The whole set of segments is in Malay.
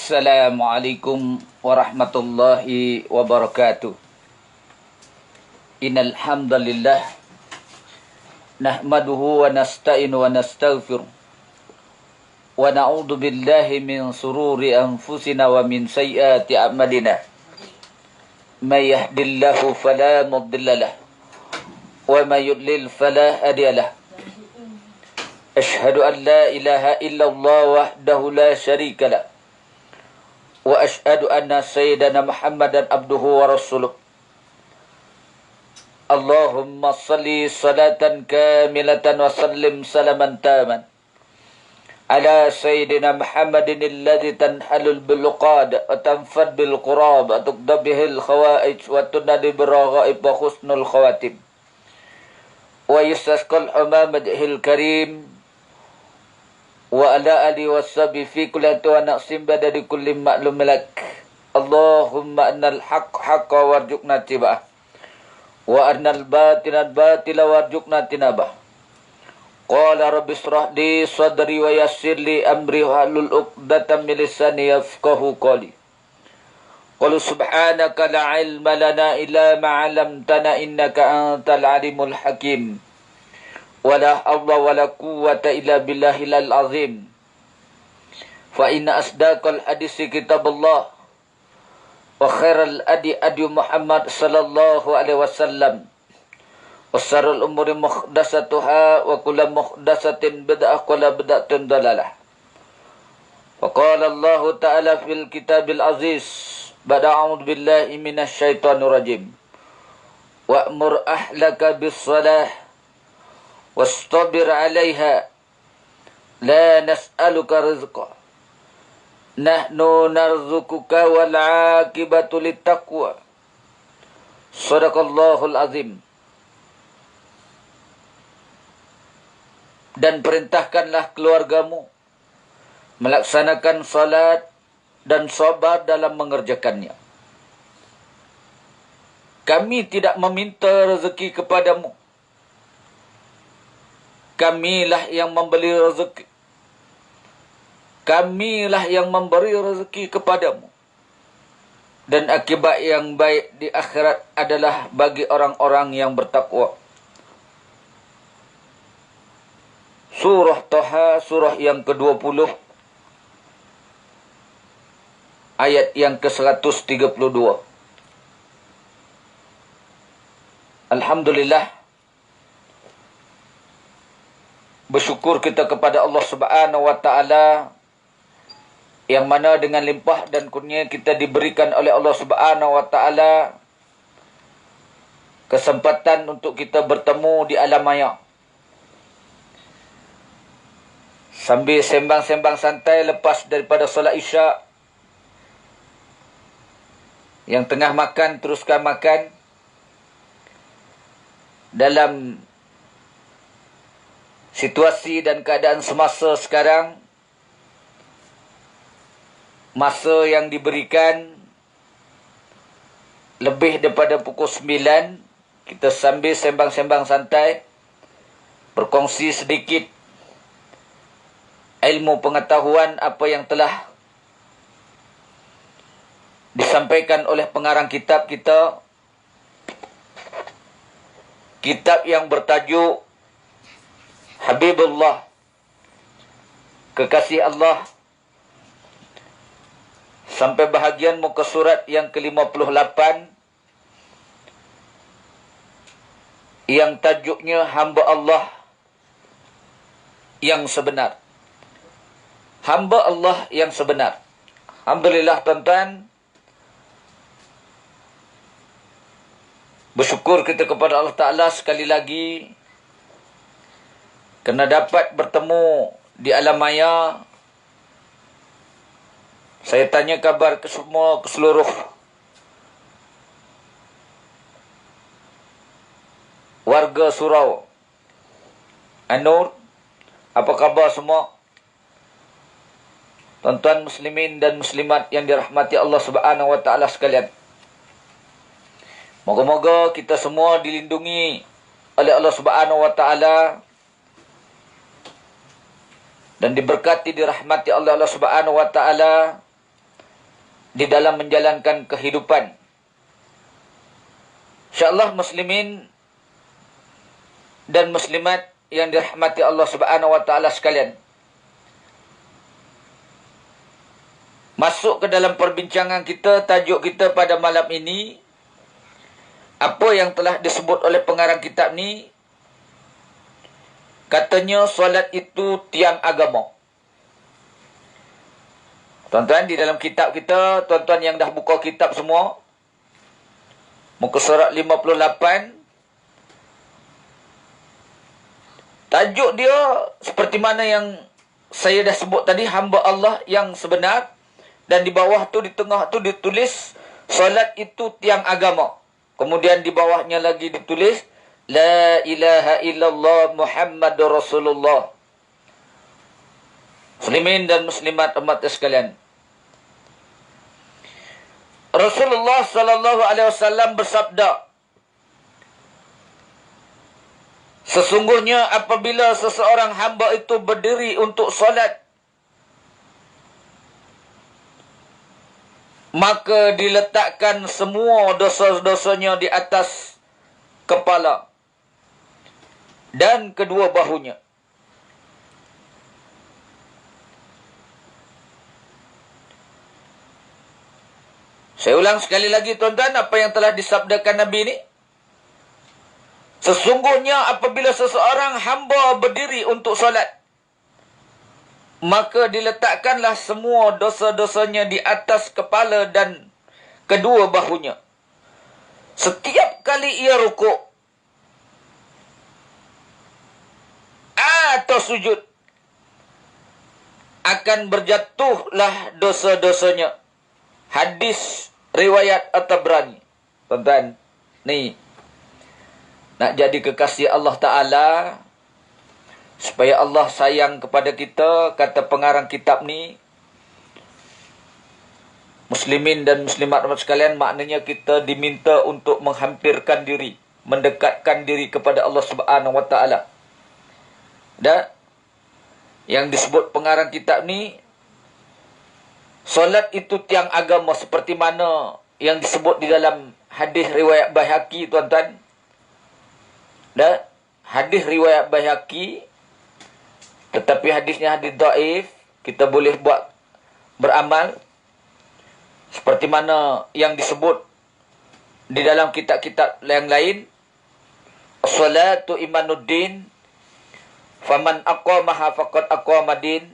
Assalamualaikum warahmatullahi wabarakatuh. Innal hamdalillah nahmaduhu wa nasta'inu wa nastaghfiruh wa na'udzu billahi min sururi anfusina wa min sayyiati a'malina. May yahdihillahu fala mudilla lahu wa may yudlil fala hadiya lahu. Ashhadu an la ilaha illallah wahdahu la syarika lahu wa ashhadu anna sayyidana Muhammadan abduhu wa rasuluh. Allahumma salli salatan kamilatan wa sallim salaman taman ala sayyidina Muhammadin alladhi tanhalul bilqad wa tanfad bilqurab wa tuqda bihil khawaij wa tunadi biraghaib wa khusnul khawatim wa yustasqal humamadihil karim wa ala alihi wassabi fi kulli wa naqsim badadi kulli ma'lum lak. Allahumma annal haqq haqqa warjuqna tibah wa annal batila batila warjuqna tinabah. Qala rabbi israh li sadri wa yassir li amri wa hlul 'uqdatam min lisani yafqahu qawli. Qul subhanaka la ilma lana illa ma 'allamtana innaka antal alimul hakim. Wala hawla wala quwwata illa billahil azim. Fa inna asdaqal hadisi kitabullah wa khairal adi Muhammad sallallahu alaihi wasallam wa syarrul umuri muhdatsatuha wa kullu muhdatsatin bid'ah wa kullu bid'atin dalalah. Wa qala Allah ta'ala fil kitabil aziz ba'da a'udzu billahi minasy syaithanir rajim. Wa'mur ahlaka bis shalah wastabir 'alaiha la nas'aluka rizqa nahnu narzuquka wal 'aqibatu littaqwa. Shadaqallahul azim. Dan perintahkanlah keluargamu melaksanakan salat dan sabar dalam mengerjakannya. Kami tidak meminta rezeki kepadamu. Kamilah yang memberi rezeki. Kamilah yang memberi rezeki kepadamu. Dan akibat yang baik di akhirat adalah bagi orang-orang yang bertakwa. Surah Taha, surah yang ke-20, ayat yang ke-132. Alhamdulillah. Bersyukur kita kepada Allah Subhanahu wa Ta'ala yang mana dengan limpah dan kurnia kita diberikan oleh Allah Subhanahu wa Ta'ala kesempatan untuk kita bertemu di alam maya. Sambil sembang-sembang santai lepas daripada solat Isyak. Yang tengah makan teruskan makan. Dalam situasi dan keadaan semasa sekarang, masa yang diberikan lebih daripada pukul 9, kita sambil sembang-sembang santai, berkongsi sedikit ilmu pengetahuan apa yang telah disampaikan oleh pengarang kitab kita. Kitab yang bertajuk Habibullah, kekasih Allah, sampai bahagian muka surat yang ke-58 yang tajuknya hamba Allah yang sebenar. Hamba Allah yang sebenar. Alhamdulillah tuan-tuan, bersyukur kita kepada Allah Ta'ala sekali lagi kerana dapat bertemu di alam maya. Saya tanya kabar ke semua, ke seluruh warga surau An-Nur. Apa khabar semua? Tuan-tuan muslimin dan muslimat yang dirahmati Allah Subhanahu wa Ta'ala sekalian. Moga-moga kita semua dilindungi oleh Allah Subhanahu wa Ta'ala dan diberkati, dirahmati oleh Allah Subhanahu wa Ta'ala di dalam menjalankan kehidupan. InsyaAllah muslimin dan muslimat yang dirahmati Allah Subhanahu wa taala sekalian. Masuk ke dalam perbincangan kita, tajuk kita pada malam ini, apa yang telah disebut oleh pengarang kitab ni, katanya solat itu tiang agama. Tuan-tuan, di dalam kitab kita, tuan-tuan yang dah buka kitab semua, muka surat 58, tajuk dia seperti mana yang saya dah sebut tadi, hamba Allah yang sebenar. Dan di bawah tu, di tengah tu ditulis, solat itu tiang agama. Kemudian di bawahnya lagi ditulis, La ilaha illallah Muhammadur Rasulullah. Muslimin dan muslimat umat sekalian. Rasulullah sallallahu alaihi wasallam bersabda, sesungguhnya apabila seseorang hamba itu berdiri untuk solat, maka diletakkan semua dosa-dosanya di atas kepala dan kedua bahunya. Saya ulang sekali lagi tuan-tuan, apa yang telah disabdakan Nabi ini. Sesungguhnya apabila seseorang hamba berdiri untuk solat, maka diletakkanlah semua dosa-dosanya di atas kepala dan kedua bahunya. Setiap kali ia rukuk atau sujud, akan berjatuhlah dosa-dosanya. Hadis riwayat At-Tabrani. Tuan-tuan, ni nak jadi kekasih Allah Ta'ala, supaya Allah sayang kepada kita, kata pengarang kitab ni, muslimin dan muslimat sekalian, maknanya kita diminta untuk menghampirkan diri, mendekatkan diri kepada Allah Subhanahu wa taala. Dan yang disebut pengarang kitab ni, solat itu tiang agama, seperti mana yang disebut di dalam hadis riwayat Baihaqi, tuan-tuan. Dan hadis riwayat Baihaqi, tetapi hadisnya hadis dhaif, kita boleh buat beramal seperti mana yang disebut di dalam kitab-kitab yang lain. As-salatu imanuddin, faman aqamaha faqad aqamadin,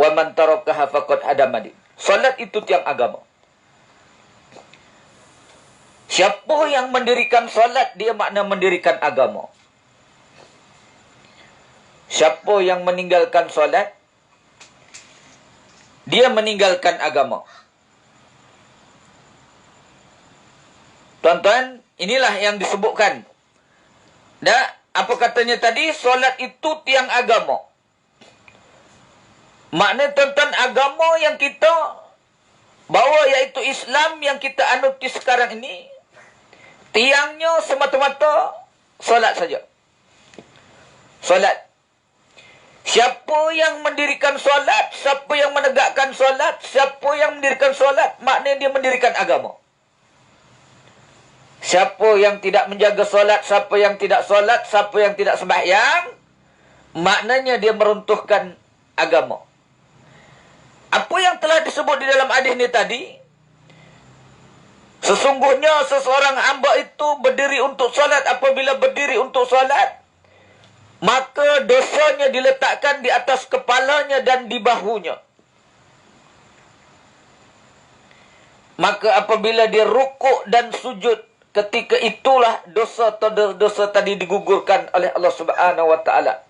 wa man tarakaha faqad hadamadin. Salat itu tiang agama. Siapa yang mendirikan salat, dia makna mendirikan agama. Siapa yang meninggalkan salat, dia meninggalkan agama. Tuan-tuan, inilah yang disebutkan. Dan apa katanya tadi? Solat itu tiang agama. Makna tuan-tuan, agama yang kita bawa, iaitu Islam yang kita anuti sekarang ini, tiangnya semata-mata solat saja. Solat. Siapa yang mendirikan solat, siapa yang menegakkan solat, siapa yang mendirikan solat, maknanya dia mendirikan agama. Siapa yang tidak menjaga solat, siapa yang tidak solat, siapa yang tidak sembahyang, maknanya dia meruntuhkan agama. Apa yang telah disebut di dalam hadis ini tadi, sesungguhnya seseorang hamba itu berdiri untuk solat, apabila berdiri untuk solat, maka dosanya diletakkan di atas kepalanya dan di bahunya. Maka apabila dia rukuk dan sujud, ketika itulah dosa tadi digugurkan oleh Allah Subhanahu wa taala.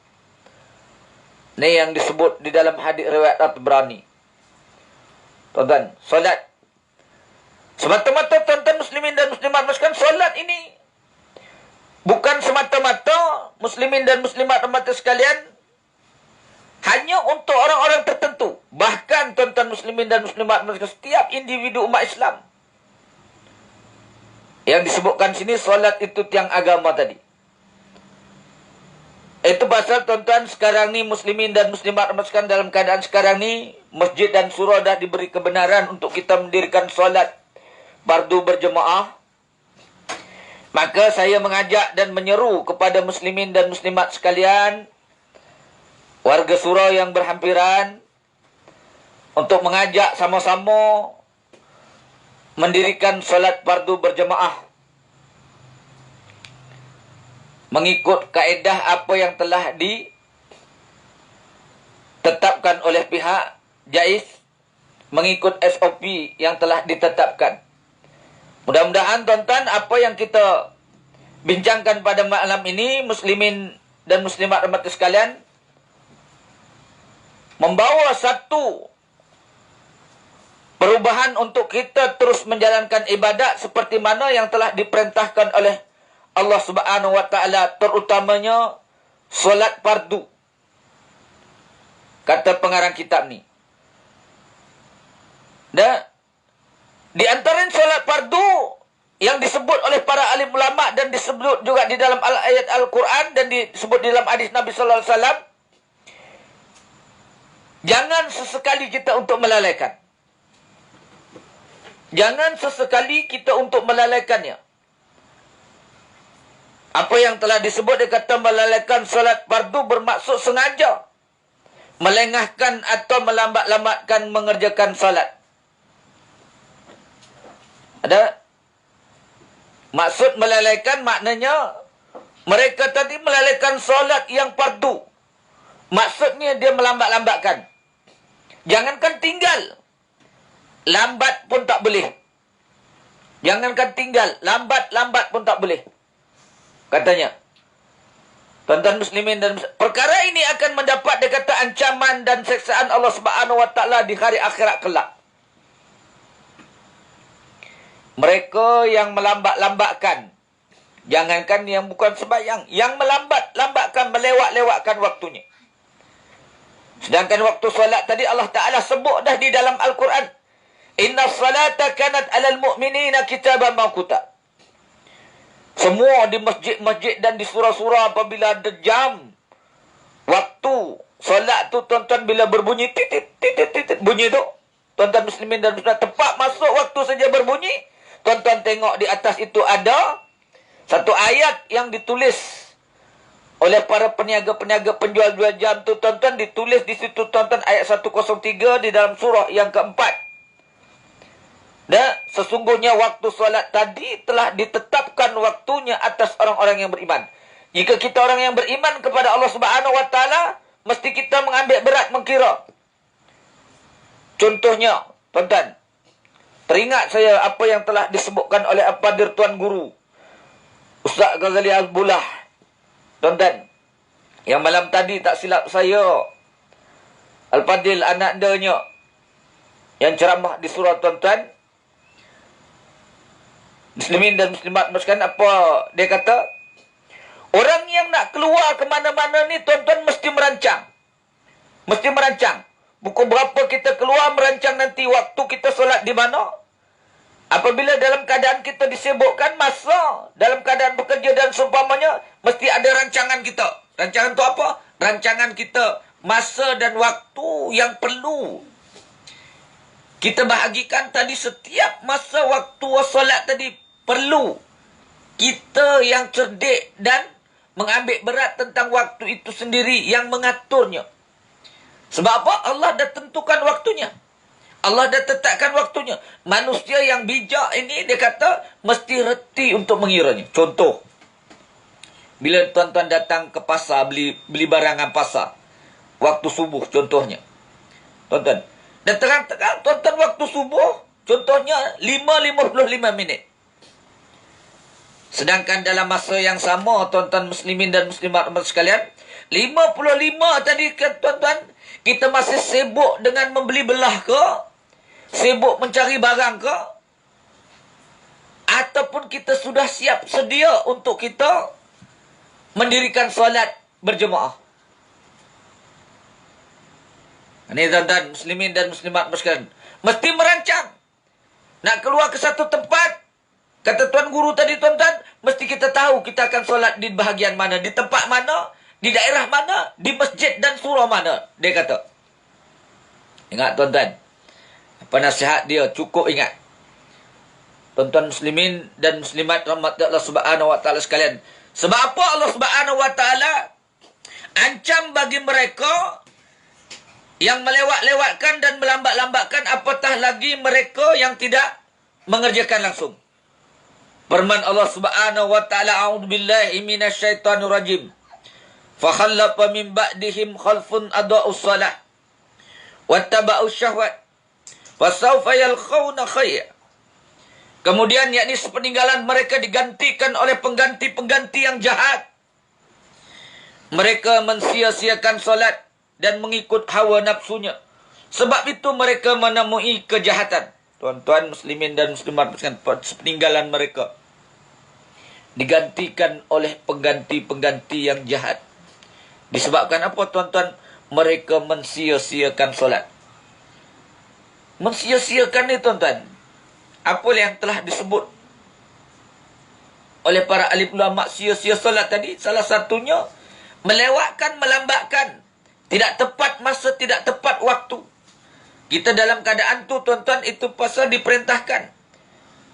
Ini yang disebut di dalam hadis riwayat At-Tabrani. Tuan-tuan, solat. Semata-mata tuan-tuan muslimin dan muslimat sekalian, solat ini bukan semata-mata muslimin dan muslimat umat sekalian hanya untuk orang-orang tertentu. Bahkan tuan-tuan muslimin dan muslimat, setiap individu umat Islam. Yang disebutkan sini, solat itu tiang agama tadi. Itu pasal tuan-tuan sekarang ni muslimin dan muslimat ramaskan dalam keadaan sekarang ni masjid dan surau dah diberi kebenaran untuk kita mendirikan solat fardu berjemaah. Maka saya mengajak dan menyeru kepada muslimin dan muslimat sekalian, warga surau yang berhampiran, untuk mengajak sama-sama mendirikan solat fardu berjemaah mengikut kaedah apa yang telah ditetapkan oleh pihak JAIS, mengikut SOP yang telah ditetapkan. Mudah-mudahan tuan-tuan apa yang kita bincangkan pada malam ini, muslimin dan muslimat rahmat sekalian, membawa satu perubahan untuk kita terus menjalankan ibadat seperti mana yang telah diperintahkan oleh Allah Subhanahu wa taala, terutamanya solat fardu. Kata pengarang kitab ni. Dan di antara solat fardu yang disebut oleh para alim ulama dan disebut juga di dalam ayat Al-Quran dan disebut di dalam hadis Nabi sallallahu alaihi wasallam, jangan sesekali kita untuk melalaikan. Jangan sesekali kita untuk melalaikannya. Apa yang telah disebut, dia kata melalaikan solat fardu bermaksud sengaja melengahkan atau melambat-lambatkan mengerjakan solat. Ada? Maksud melalaikan maknanya mereka tadi melalaikan solat yang fardu. Maksudnya dia melambat-lambatkan. Jangankan tinggal, lambat pun tak boleh. Jangankan tinggal, lambat pun tak boleh. Katanya, tuan-tuan muslimin dan perkara ini akan mendapat, dia kata, ancaman dan seksaan Allah Subhanahu wa taala di hari akhirat kelak. Mereka yang melambat-lambatkan, jangankan yang bukan sembahyang, yang melambat-lambatkan, melewat-lewatkan waktunya. Sedangkan waktu solat tadi Allah Ta'ala sebut dah di dalam Al-Quran. Inna salata kanat alal mu'minina kitaban mawquta. Semua di masjid-masjid dan di surau-surau apabila ada jam waktu solat tu, tuan-tuan, bila berbunyi titit bunyi tu, tuan-tuan muslimin dan muslimat, tepat masuk waktu saja berbunyi, tuan-tuan tengok di atas itu ada satu ayat yang ditulis oleh para peniaga-peniaga penjual-jual jam tu, tuan-tuan, ditulis di situ, tuan-tuan, ayat 103 di dalam surah yang keempat. Dan sesungguhnya waktu solat tadi telah ditetapkan waktunya atas orang-orang yang beriman. Jika kita orang yang beriman kepada Allah Subhanahu wa taala, mesti kita mengambil berat mengkira. Contohnya, tuan-tuan, teringat saya apa yang telah disebutkan oleh Al-Fadhil Tuan Guru Ustaz Ghazali Al-Bulah. Tuan-tuan, yang malam tadi tak silap saya, Al-Fadhil anak danya yang ceramah di surau, tuan-tuan, muslimin dan muslimat sekalian, apa dia kata? Orang yang nak keluar ke mana-mana ni, tuan-tuan, mesti merancang. Mesti merancang. Pukul berapa kita keluar, merancang nanti waktu kita solat di mana. Apabila dalam keadaan kita disibukkan masa, dalam keadaan bekerja dan seumpamanya, mesti ada rancangan kita. Rancangan tu apa? Rancangan kita masa dan waktu yang perlu kita bahagikan tadi. Setiap masa waktu solat tadi perlu kita yang cerdik dan mengambil berat tentang waktu itu sendiri, yang mengaturnya. Sebab apa? Allah dah tentukan waktunya. Allah dah tetapkan waktunya. Manusia yang bijak ini, dia kata, mesti reti untuk mengiranya. Contoh, bila tuan-tuan datang ke pasar, beli barangan pasar, waktu subuh contohnya. Tuan-tuan, dan terang-terang, tuan-tuan, waktu subuh, contohnya 5:55 minit. Sedangkan dalam masa yang sama, tuan-tuan muslimin dan muslimat sekalian, 55 tadi, tuan-tuan, kita masih sibuk dengan membeli belah ke, sibuk mencari barang ke, ataupun kita sudah siap sedia untuk kita mendirikan solat berjemaah. Ini tuan-tuan muslimin dan muslimat sekalian, mesti merancang. Nak keluar ke satu tempat, kata Tuan Guru tadi, tuan-tuan, mesti kita tahu kita akan solat di bahagian mana, di tempat mana, Di daerah mana? Di masjid dan surau mana? Dia kata. Ingat tuan-tuan. Apa nasihat dia? Cukup ingat. Tuan-tuan muslimin dan muslimat rahmat Allah Subhanahu wa taala sekalian. Sebab apa Allah Subhanahu wa taala ancam bagi mereka yang melewat-lewatkan dan melambat-lambatkan, apatah lagi mereka yang tidak mengerjakan langsung. Firman Allah Subhanahu wa taala, a'udzubillahi minasyaitonir rajim. Fa khallafa min ba'dihim khalfun adaa'us shalah wattaba'us syahwat fasawfa yalqawna khayya. Kemudian yakni sepeninggalan mereka digantikan oleh pengganti-pengganti yang jahat. Mereka mensia-siakan solat dan mengikut hawa nafsunya. Sebab itu mereka menemui kejahatan. Tuan-tuan muslimin dan muslimat, sepeninggalan mereka digantikan oleh pengganti-pengganti yang jahat. Disebabkan apa tuan-tuan? Mereka mensia-siakan solat. Mensia-siakan ni tuan-tuan, apa yang telah disebut oleh para alim ulama sia-sia solat tadi, salah satunya melewatkan, melambatkan, tidak tepat masa, tidak tepat waktu. Kita dalam keadaan tu tuan-tuan, itu pasal diperintahkan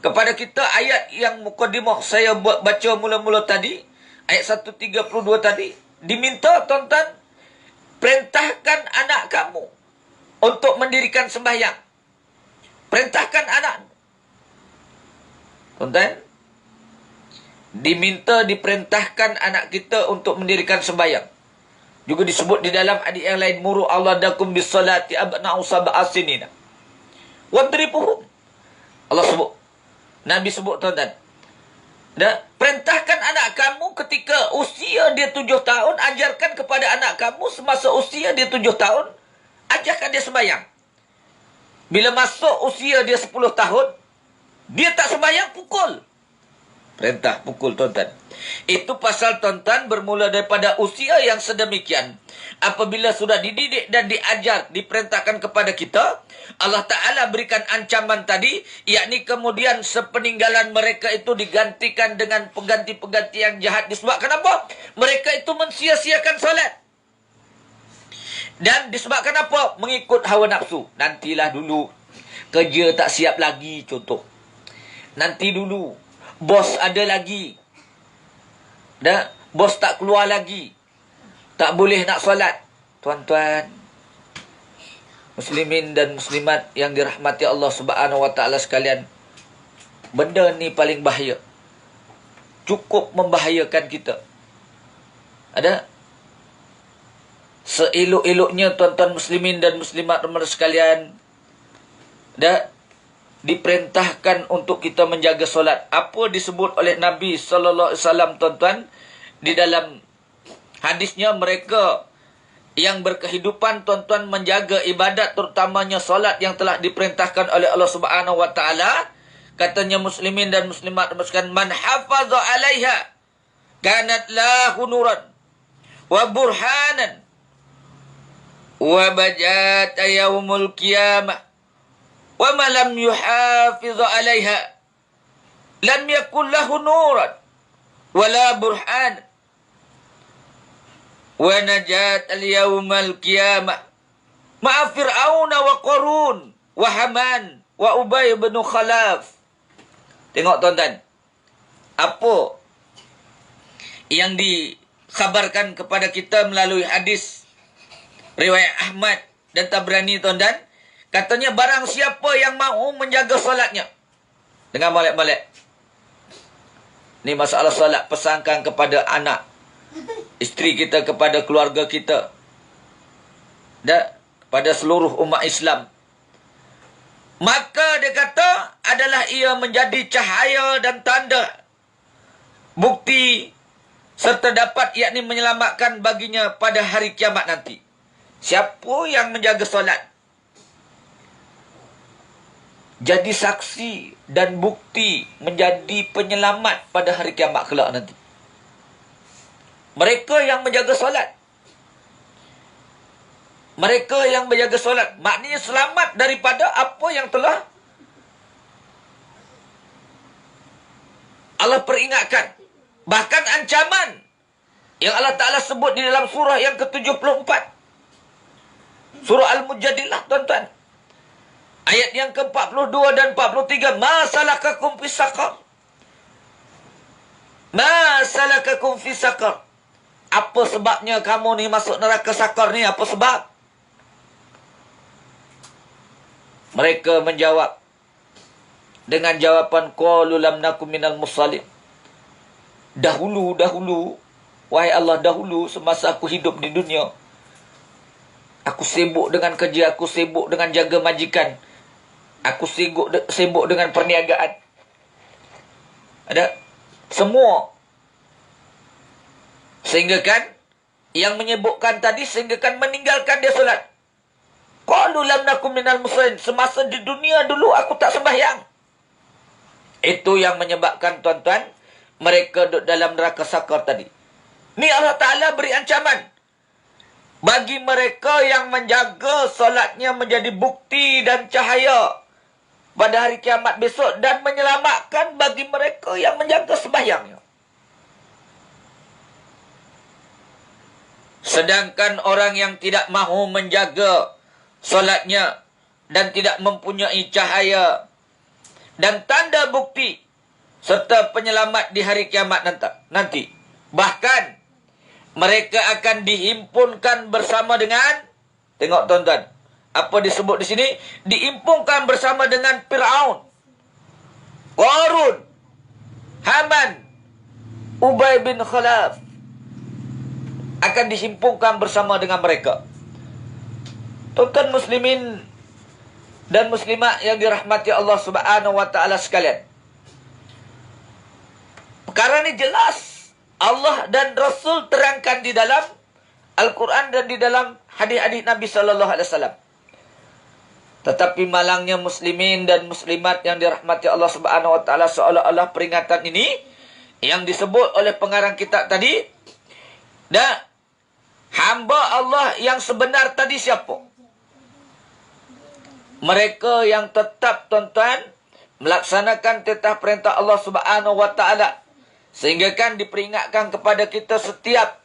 kepada kita ayat yang mukadimah saya buat baca mula-mula tadi, ayat 132 tadi, diminta tuan-tuan, perintahkan anak kamu untuk mendirikan sembahyang. Perintahkan anak. Tuan-tuan, diperintahkan anak kita untuk mendirikan sembahyang. Juga disebut di dalam hadis yang lain, muru auladakum bis-salati abna'u sab'a sinina wadribuhum. Allah sebut, Nabi sebut tuan-tuan. Dan perintahkan anak kamu ketika usia dia 7 tahun, ajarkan kepada anak kamu semasa usia dia 7 tahun, ajarkan dia sembahyang. Bila masuk usia dia 10 tahun, dia tak sembahyang, pukul. Perintah pukul tuan-tuan. Itu pasal tuan-tuan bermula daripada usia yang sedemikian. Apabila sudah dididik dan diajar, diperintahkan kepada kita, Allah Ta'ala berikan ancaman tadi, yakni kemudian sepeninggalan mereka itu digantikan dengan pengganti-pengganti yang jahat. Disebabkan apa? Mereka itu mensia-siakan solat. Dan disebabkan apa? Mengikut hawa nafsu. Nantilah dulu, kerja tak siap lagi, contoh. Nanti dulu, bos ada lagi. Dah, bos tak keluar lagi. Tak boleh nak solat. Tuan-tuan, muslimin dan muslimat yang dirahmati Allah Subhanahu wa taala sekalian, benda ni paling bahaya. Cukup membahayakan kita. Ada? Seelok-eloknya tuan-tuan muslimin dan muslimat sekalian, dah diperintahkan untuk kita menjaga solat. Apa disebut oleh Nabi sallallahu alaihi wasallam tuan-tuan di dalam hadisnya, mereka yang berkehidupan tuan-tuan menjaga ibadat terutamanya solat yang telah diperintahkan oleh Allah Subhanahu wa taala, katanya muslimin dan muslimat sekalian, man hafaza 'alaiha kanat lahu nuran wa burhanan wa bajat yaumul qiyamah wa ma lam yuhafiz 'alaiha lam yakul lahu nuran wala burhan wa najat al-yawmal qiyamah ma'a fir'auna wa qarun wa haman wa ubay bin khalaf. Tengok tuan-tuan, apa yang dikhabarkan kepada kita melalui hadis riwayat Ahmad dan Tabrani tuan-tuan. Katanya barang siapa yang mahu menjaga solatnya. Dengar molek-molek. Ni masalah solat, pesankan kepada anak, isteri kita, kepada keluarga kita, dan kepada seluruh umat Islam. Maka dia kata adalah ia menjadi cahaya dan tanda, bukti serta dapat yakni menyelamatkan baginya pada hari kiamat nanti. Siapa yang menjaga solat, jadi saksi dan bukti menjadi penyelamat pada hari kiamat kelak nanti. Mereka yang menjaga solat. Mereka yang menjaga solat, maknanya selamat daripada apa yang telah Allah peringatkan. Bahkan ancaman Yang Allah Ta'ala sebut di dalam surah yang ke-74. Surah Al-Mujadilah, tuan-tuan. Ayat yang ke-42 dan 43. Ma salakakum fis saqar. Ma salakakum fis saqar. Apa sebabnya kamu ni masuk neraka sakar ni? Apa sebab? Mereka menjawab dengan jawapan qalu lam nakum minal musallin. Dahulu, wahai Allah, dahulu semasa aku hidup di dunia, aku sibuk dengan kerja, aku sibuk dengan jaga majikan, aku sibuk dengan perniagaan. Ada semua. Sehingga kan yang menyebutkan tadi, sehingga kan meninggalkan dia solat. Qalu lam nakum minal musallin. Semasa di dunia dulu aku tak sembahyang. Itu yang menyebabkan, tuan-tuan, mereka duduk dalam neraka sakar tadi. Ni Allah Ta'ala beri ancaman. Bagi mereka yang menjaga solatnya menjadi bukti dan cahaya pada hari kiamat besok. Dan menyelamatkan bagi mereka yang menjaga sembahyangnya. Sedangkan orang yang tidak mahu menjaga solatnya dan tidak mempunyai cahaya dan tanda bukti serta penyelamat di hari kiamat nanti. Bahkan mereka akan dihimpunkan bersama dengan, tengok tuan-tuan, apa disebut di sini? Dihimpunkan bersama dengan Fir'aun, Qarun, Haman, Ubay bin Khalaf. Akan dihimpunkan bersama dengan mereka. Tuan-tuan muslimin dan muslimat yang dirahmati Allah Subhanahu wa taala sekalian. Perkara ini jelas Allah dan Rasul terangkan di dalam Al-Quran dan di dalam hadis-hadis Nabi sallallahu alaihi wasallam. Tetapi malangnya muslimin dan muslimat yang dirahmati Allah Subhanahu wa taala, seolah-olah peringatan ini yang disebut oleh pengarang kitab tadi, dan hamba Allah yang sebenar tadi siapa? Mereka yang tetap, tuan-tuan, melaksanakan titah perintah Allah Subhanahu wa taala. Sehingga kan diperingatkan kepada kita setiap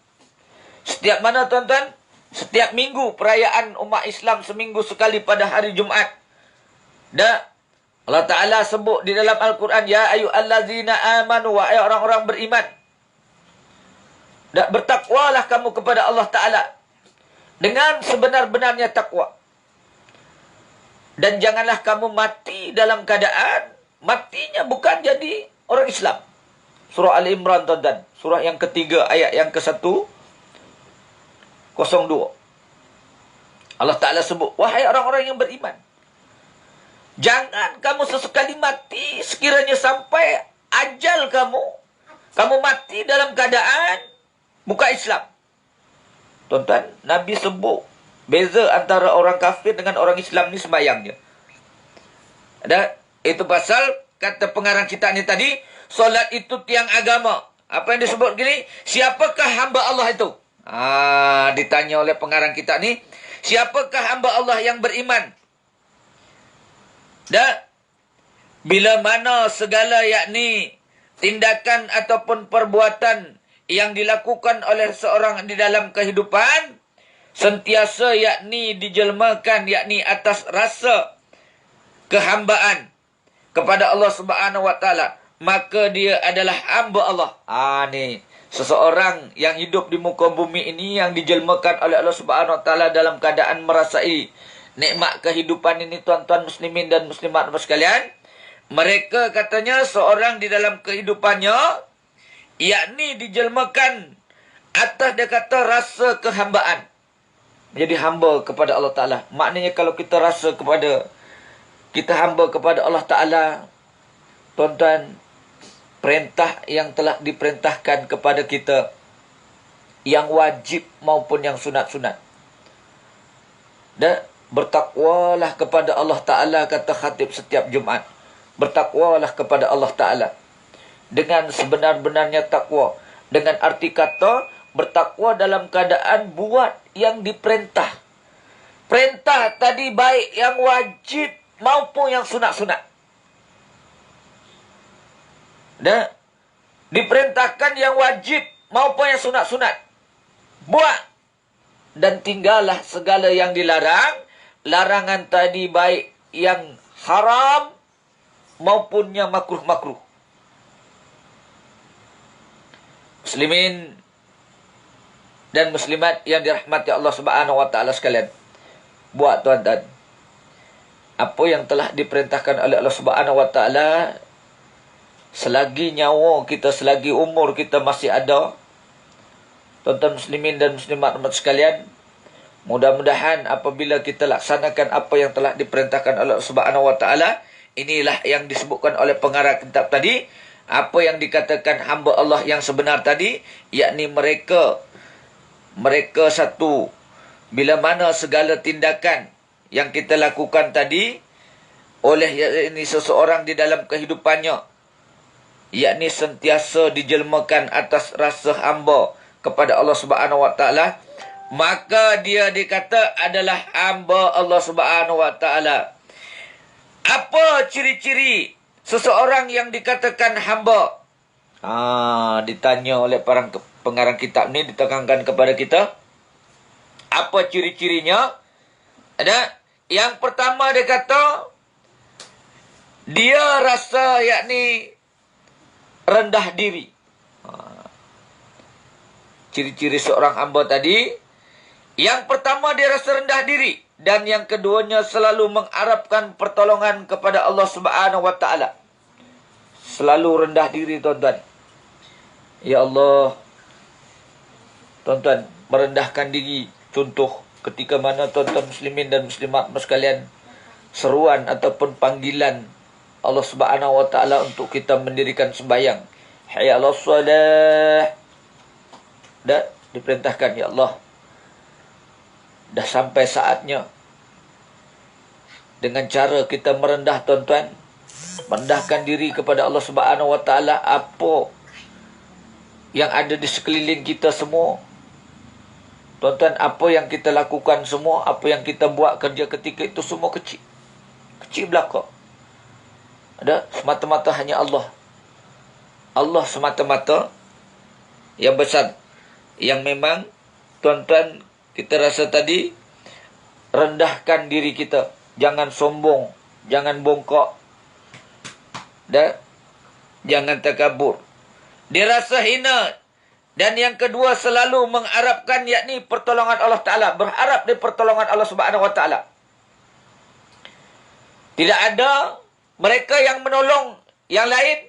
mana, tuan-tuan? Setiap minggu perayaan umat Islam seminggu sekali pada hari Jumaat. Dan Allah Ta'ala sebut di dalam Al-Quran, ya ayyuhallazina amanu, wahai orang-orang beriman, dan bertakwalah kamu kepada Allah Ta'ala dengan sebenar-benarnya takwa. Dan janganlah kamu mati dalam keadaan matinya bukan jadi orang Islam. Surah Al-Imran, tuan-tuan. Surah yang ketiga, ayat yang ke-102. Allah Ta'ala sebut, wahai orang-orang yang beriman, jangan kamu sesekali mati sekiranya sampai ajal kamu mati dalam keadaan bukan Islam. Tuan-tuan, Nabi sebut beza antara orang kafir dengan orang Islam ni sembahyangnya. Dan itu pasal kata pengarang kitab ni tadi, solat itu tiang agama. Apa yang disebut gini? Siapakah hamba Allah itu? Ditanya oleh pengarang kitab ni, siapakah hamba Allah yang beriman? Dan bila mana segala yakni tindakan ataupun perbuatan yang dilakukan oleh seorang di dalam kehidupan sentiasa yakni dijelmakan yakni atas rasa kehambaan kepada Allah Subhanahu wa taala, maka dia adalah hamba Allah. Ni seseorang yang hidup di muka bumi ini yang dijelmakan oleh Allah Subhanahu wa taala dalam keadaan merasai nikmat kehidupan ini, tuan-tuan muslimin dan muslimat sekalian. Mereka katanya seorang di dalam kehidupannya yakni dijelmakan atas dia kata rasa kehambaan. Jadi hamba kepada Allah Ta'ala. Maknanya kalau kita rasa kita hamba kepada Allah Ta'ala, tuan-tuan, perintah yang telah diperintahkan kepada kita, yang wajib maupun yang sunat-sunat. Dan bertakwalah kepada Allah Ta'ala, kata khatib setiap Jumaat. Bertakwalah kepada Allah Ta'ala dengan sebenar-benarnya takwa. Dengan arti kata bertakwa dalam keadaan buat yang diperintah. Perintah tadi baik yang wajib maupun yang sunat-sunat. Dan diperintahkan yang wajib maupun yang sunat-sunat. Buat dan tinggallah segala yang dilarang. Larangan tadi baik yang haram maupun yang makruh-makruh. Muslimin dan muslimat yang dirahmati Allah Subhanahu wa taala sekalian. Buat tuan-tuan. Apa yang telah diperintahkan oleh Allah Subhanahu wa taala selagi nyawa kita, selagi umur kita masih ada. Tuan-tuan muslimin dan muslimat sekalian, mudah-mudahan apabila kita laksanakan apa yang telah diperintahkan oleh Allah Subhanahu wa taala, inilah yang disebutkan oleh pengarang kitab tadi, apa yang dikatakan hamba Allah yang sebenar tadi, yakni mereka satu, bila mana segala tindakan yang kita lakukan tadi oleh yakni seseorang di dalam kehidupannya, yakni sentiasa dijelmakan atas rasa hamba kepada Allah Subhanahu wa taala, maka dia dikata adalah hamba Allah Subhanahu wa taala. Apa ciri-ciri seseorang yang dikatakan hamba? Ditanya oleh pengarang kitab ni, ditekankan kepada kita. Apa ciri-cirinya? Ada. Yang pertama dia kata, dia rasa yakni rendah diri. Ciri-ciri seorang hamba tadi, yang pertama dia rasa rendah diri, dan yang keduanya selalu mengharapkan pertolongan kepada Allah Subhanahu wa taala. Selalu rendah diri, tuan-tuan. Ya Allah, tuan-tuan, merendahkan diri. Contoh ketika mana tuan-tuan muslimin dan muslimat sekalian, seruan ataupun panggilan Allah Subhanahu wa taala untuk kita mendirikan sembahyang. Hayya 'alas salah. Dah diperintahkan, ya Allah, dah sampai saatnya. Dengan cara kita merendah, tuan-tuan, merendahkan diri kepada Allah Subhanahu wa taala, apa yang ada di sekeliling kita semua. Tuan-tuan, apa yang kita lakukan semua, apa yang kita buat kerja ketika itu semua kecil. Kecil belaka. Ada semata-mata hanya Allah. Allah semata-mata yang besar. Yang memang, tuan-tuan, kita rasa tadi, rendahkan diri kita. Jangan sombong. Jangan bongkok. Dan jangan takabur. Dia rasa hina. Dan yang kedua, selalu mengharapkan yakni pertolongan Allah Ta'ala. Berharap di pertolongan Allah Subhanahu wa Ta'ala. Tidak ada mereka yang menolong yang lain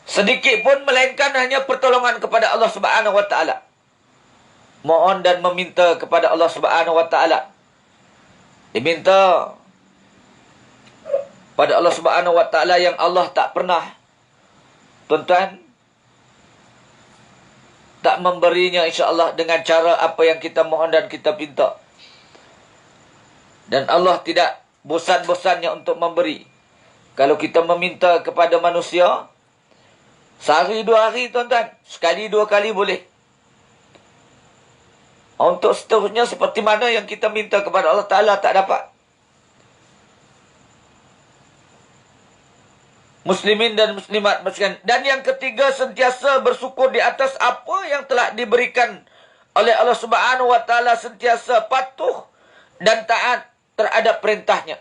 sedikit pun, melainkan hanya pertolongan kepada Allah Subhanahu wa taala. Mohon dan meminta kepada Allah Subhanahu wa taala. Diminta pada Allah Subhanahu wa taala yang Allah tak pernah, tuan-tuan, tak memberinya, insya-Allah, dengan cara apa yang kita mohon dan kita pinta. Dan Allah tidak bosan-bosannya untuk memberi. Kalau kita meminta kepada manusia, sehari dua hari, tuan-tuan, sekali dua kali boleh. Untuk seterusnya, seperti mana yang kita minta kepada Allah Ta'ala, tak dapat. Muslimin dan muslimat. Dan yang ketiga, sentiasa bersyukur di atas apa yang telah diberikan oleh Allah Subhanahu wa taala, sentiasa patuh dan taat terhadap perintahnya.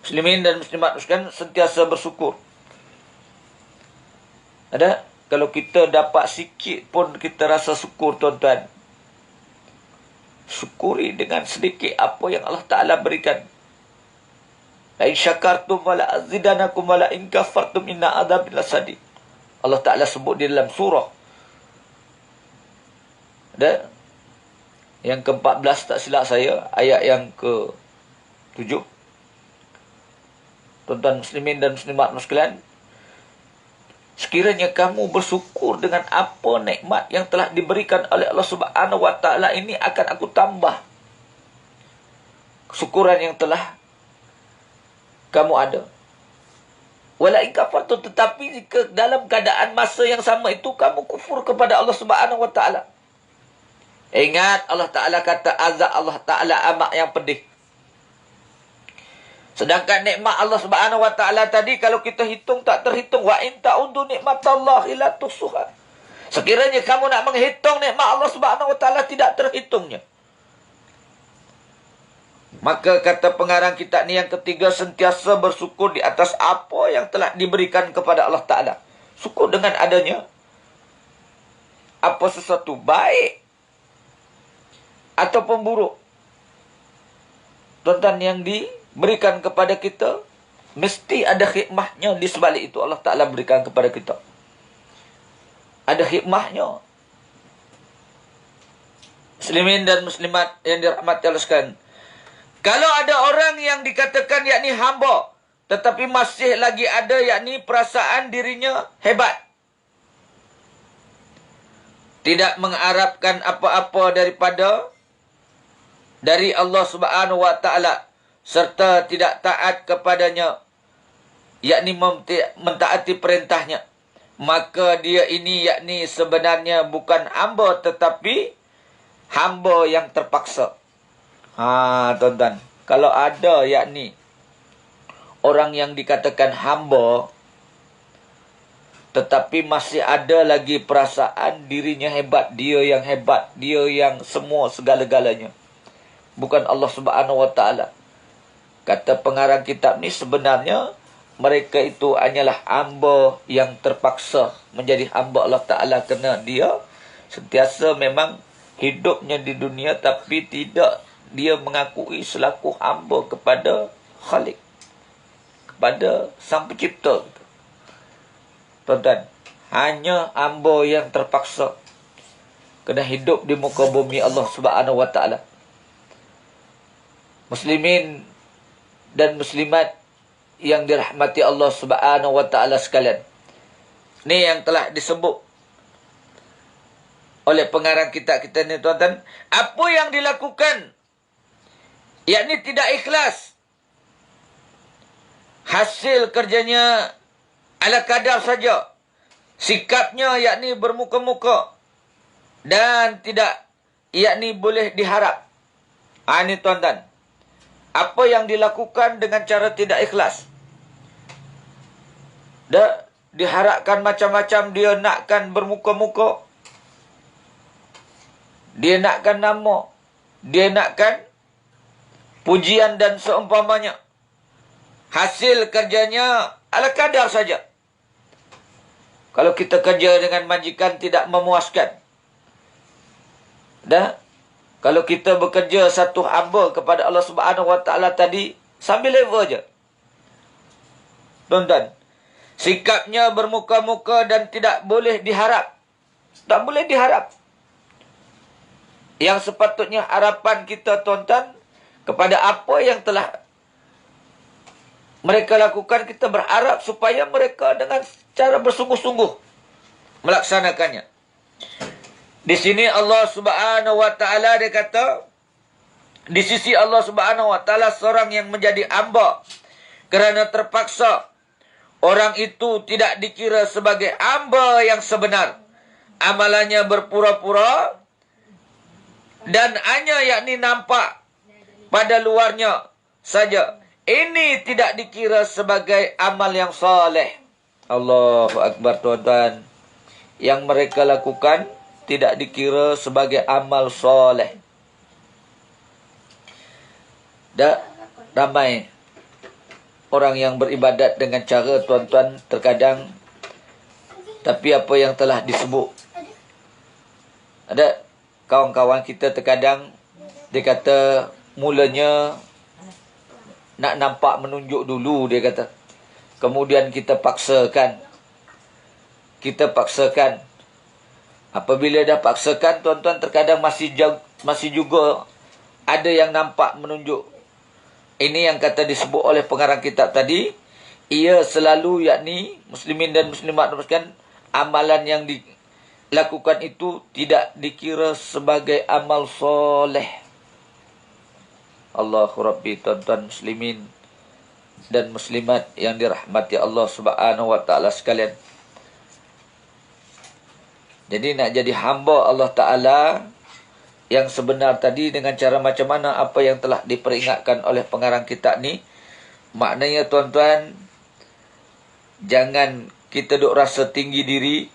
Muslimin dan muslimat sentiasa bersyukur. Ada? Kalau kita dapat sikit pun kita rasa syukur, tuan-tuan. Syukuri dengan sedikit apa yang Allah Ta'ala berikan. La in syakartum wa la azidanakum wa la in kafartum inna adzabi lasadid. Allah Ta'ala sebut di dalam surah. Ada? Yang ke-14 tak silap saya, ayat yang ke-7. Tuan-tuan muslimin dan muslimat sekalian, sekiranya kamu bersyukur dengan apa nikmat yang telah diberikan oleh Allah Subhanahu wa taala ini, akan aku tambah kesyukuran yang telah kamu ada. Wala in kafartum, tetapi jika dalam keadaan masa yang sama itu kamu kufur kepada Allah Subhanahu wa taala. Ingat, Allah Taala kata azab Allah Taala amat yang pedih. Sedangkan nikmat Allah Subhanahu wa taala tadi, kalau kita hitung tak terhitung. Wa in ta'udu nikmatallahi la tuhsuha. Sekiranya kamu nak menghitung nikmat Allah Subhanahu wa taala, tidak terhitungnya. Maka kata pengarang kitab ni yang ketiga, sentiasa bersyukur di atas apa yang telah diberikan kepada Allah Ta'ala. Syukur dengan adanya apa sesuatu baik ataupun buruk. Tuan-tuan, yang diberikan kepada kita, mesti ada hikmahnya di sebalik itu. Allah Ta'ala berikan kepada kita. Ada hikmahnya. Muslimin dan muslimat yang dirahmati Allah sekalian. Kalau ada orang yang dikatakan yakni hamba, tetapi masih lagi ada yakni perasaan dirinya hebat, tidak mengharapkan apa-apa dari Allah Subhanahu wa taala, serta tidak taat kepadanya, yakni mentaati perintahnya, maka dia ini yakni sebenarnya bukan hamba tetapi hamba yang terpaksa. Tuan-tuan, kalau ada yakni orang yang dikatakan hamba tetapi masih ada lagi perasaan dirinya hebat, dia yang semua segala-galanya, bukan Allah Subhanahu wa taala. Kata pengarang kitab ni, sebenarnya mereka itu hanyalah hamba yang terpaksa menjadi hamba Allah Ta'ala, kerana dia sentiasa memang hidupnya di dunia tapi tidak dia mengakui selaku hamba kepada Khalik, kepada Sang Pencipta. Tuan-tuan, hanya hamba yang terpaksa kena hidup di muka bumi Allah Subhanahu wa taala. Muslimin dan muslimat yang dirahmati Allah Subhanahu wa taala sekalian. Ni yang telah disebut oleh pengarang kitab kita ni, tuan-tuan. Apa yang dilakukan yakni tidak ikhlas, hasil kerjanya ala kadar saja, sikapnya yakni bermuka-muka dan tidak yakni boleh diharap. Ini tuan-tuan, apa yang dilakukan dengan cara tidak ikhlas, dah diharapkan macam-macam, dia nakkan bermuka-muka, dia nakkan nama, dia nakkan pujian dan seumpamanya. Hasil kerjanya ala kadar saja. Kalau kita kerja dengan majikan tidak memuaskan, dah, kalau kita bekerja satu hamba kepada Allah Subhanahu wa taala tadi, sambil level je. Tuan-tuan, sikapnya bermuka-muka dan tidak boleh diharap. Tak boleh diharap. Yang sepatutnya harapan kita, tuan-tuan, kepada apa yang telah mereka lakukan, kita berharap supaya mereka dengan cara bersungguh-sungguh melaksanakannya. Di sini Allah Subhanahu wa taala dia kata, di sisi Allah Subhanahu wa taala seorang yang menjadi hamba kerana terpaksa, orang itu tidak dikira sebagai hamba yang sebenar. Amalannya berpura-pura dan hanya yakni nampak pada luarnya saja. Ini tidak dikira sebagai amal yang saleh. Allahu Akbar, tuan-tuan. Yang mereka lakukan tidak dikira sebagai amal soleh. Dan ramai orang yang beribadat dengan cara, tuan-tuan, terkadang, tapi apa yang telah disebut. Ada kawan-kawan kita terkadang, dia kata mulanya nak nampak menunjuk dulu, dia kata. Kemudian kita paksakan. Apabila dah paksakan, tuan-tuan, terkadang masih juga ada yang nampak menunjuk. Ini yang kata disebut oleh pengarang kitab tadi. Ia selalu yakni muslimin dan muslimat, amalan yang dilakukan itu tidak dikira sebagai amal soleh. Allahu Rabbi, tuan-tuan muslimin dan muslimat yang dirahmati Allah Subhanahu wa taala sekalian. Jadi nak jadi hamba Allah Ta'ala yang sebenar tadi dengan cara macam mana, apa yang telah diperingatkan oleh pengarang kitab ni. Maknanya, tuan-tuan, jangan kita duk rasa tinggi diri,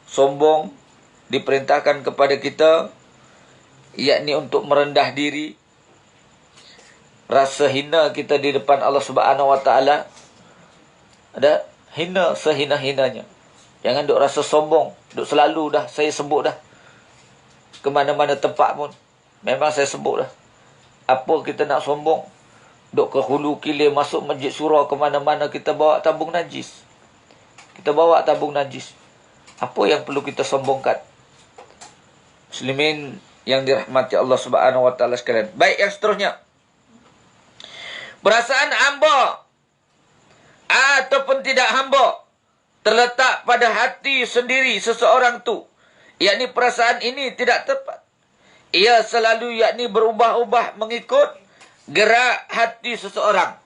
sombong, diperintahkan kepada kita, yakni untuk merendah diri, rasa hina kita di depan Allah Subhanahu Wa Taala. Ada hina sehina-hinanya. Jangan duk rasa sombong, duk selalu dah saya sebut dah. Ke mana-mana tempat pun memang saya sebut dah. Apa kita nak sombong? Duk ke hulu kilir, masuk masjid surau, ke mana-mana kita bawa tabung najis. Kita bawa tabung najis. Apa yang perlu kita sombongkan? Muslimin yang dirahmati Allah Subhanahu Wa Taala sekalian. Baik, yang seterusnya. Perasaan hamba ataupun tidak hamba terletak pada hati sendiri seseorang tu. Yakni perasaan ini tidak tepat. Ia selalu yakni berubah-ubah mengikut gerak hati seseorang.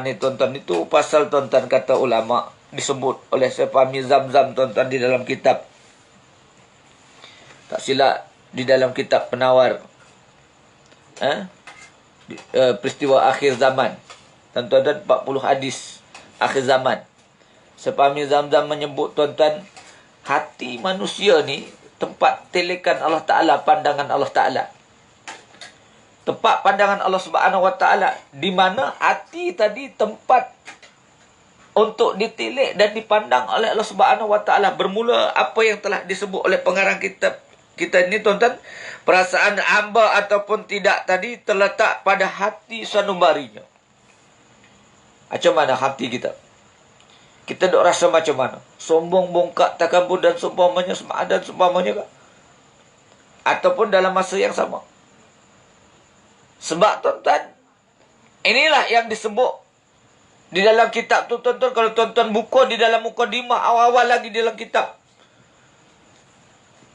Ni tuan-tuan, itu pasal tuan-tuan kata ulama disebut oleh Syekh Fahmi Zamzam tuan-tuan di dalam kitab. Tak silap di dalam kitab Penawar. Peristiwa akhir zaman. Tuan-tuan, 40 hadis akhir zaman. Syekh Fahmi Zamzam menyebut tuan-tuan, hati manusia ni tempat telekan Allah Ta'ala, pandangan Allah Ta'ala. Tempat pandangan Allah Subhanahu Wa Taala, di mana hati tadi tempat untuk ditilik dan dipandang oleh Allah Subhanahu Wa Taala. Bermula apa yang telah disebut oleh pengarang kitab kita ini tuan-tuan, perasaan hamba ataupun tidak tadi terletak pada hati sanubarinya. Macam mana hati kita? Kita dok rasa macam mana? Sombong, bongkak, takabur dan seumpamanya, dan seumpamanya kah? Ataupun dalam masa yang sama? Sebab tuan-tuan, inilah yang disebut di dalam kitab tu tuan-tuan. Kalau tuan-tuan buka di dalam mukadimah awal-awal lagi di dalam kitab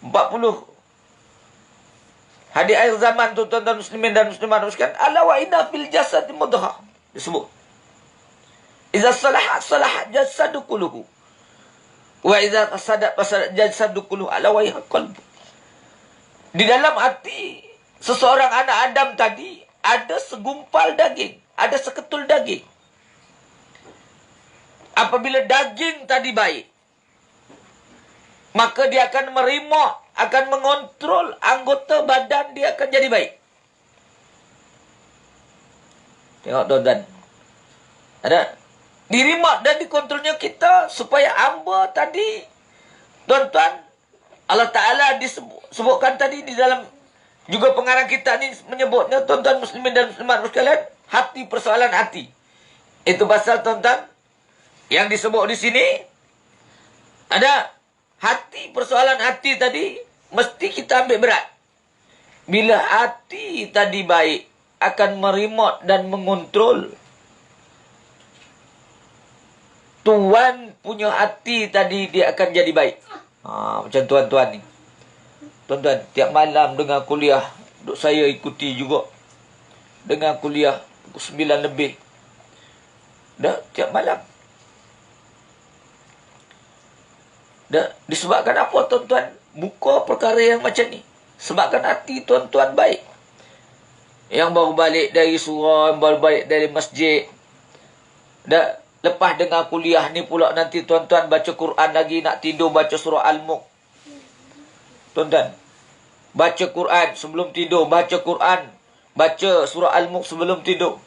40 hadis akhir zaman tu tuan-tuan muslimin dan muslimat sekalian, ala wa inna fil jasad mudghah, disebut idza salahat salahat jasadu kulluhu wa idza fasadat fasadat jasadu kulluhu ala wa qalbu. Di dalam hati seseorang anak Adam tadi ada segumpal daging, ada seketul daging. Apabila daging tadi baik, maka dia akan meremote, akan mengontrol anggota badan dia akan jadi baik. Tengok tuan-tuan. Ada diremote dan dikontrolnya kita supaya hamba tadi, tuan-tuan, Allah Ta'ala disebutkan tadi di dalam juga pengarang kita ni menyebutnya tuan-tuan muslimin dan muslimat sekalian, hati, persoalan hati. Itu pasal tuan-tuan yang disebut di sini ada hati, persoalan hati tadi mesti kita ambil berat. Bila hati tadi baik, akan meremote dan mengontrol. Tuan punya hati tadi dia akan jadi baik. Macam tuan-tuan ni. Tuan-tuan, tiap malam dengar kuliah, duk saya ikuti juga. Dengar kuliah pukul 9 lebih. Dah, tiap malam. Dah, disebabkan apa tuan-tuan? Buka perkara yang macam ni. Sebabkan hati tuan-tuan baik. Yang baru balik dari surau, yang baru balik dari masjid. Dah, lepas dengar kuliah ni pula nanti tuan-tuan baca Quran lagi, nak tidur baca surah Al-Mulk. Tuan-tuan, baca Quran sebelum tidur, baca Quran, baca surah Al-Mulk sebelum tidur.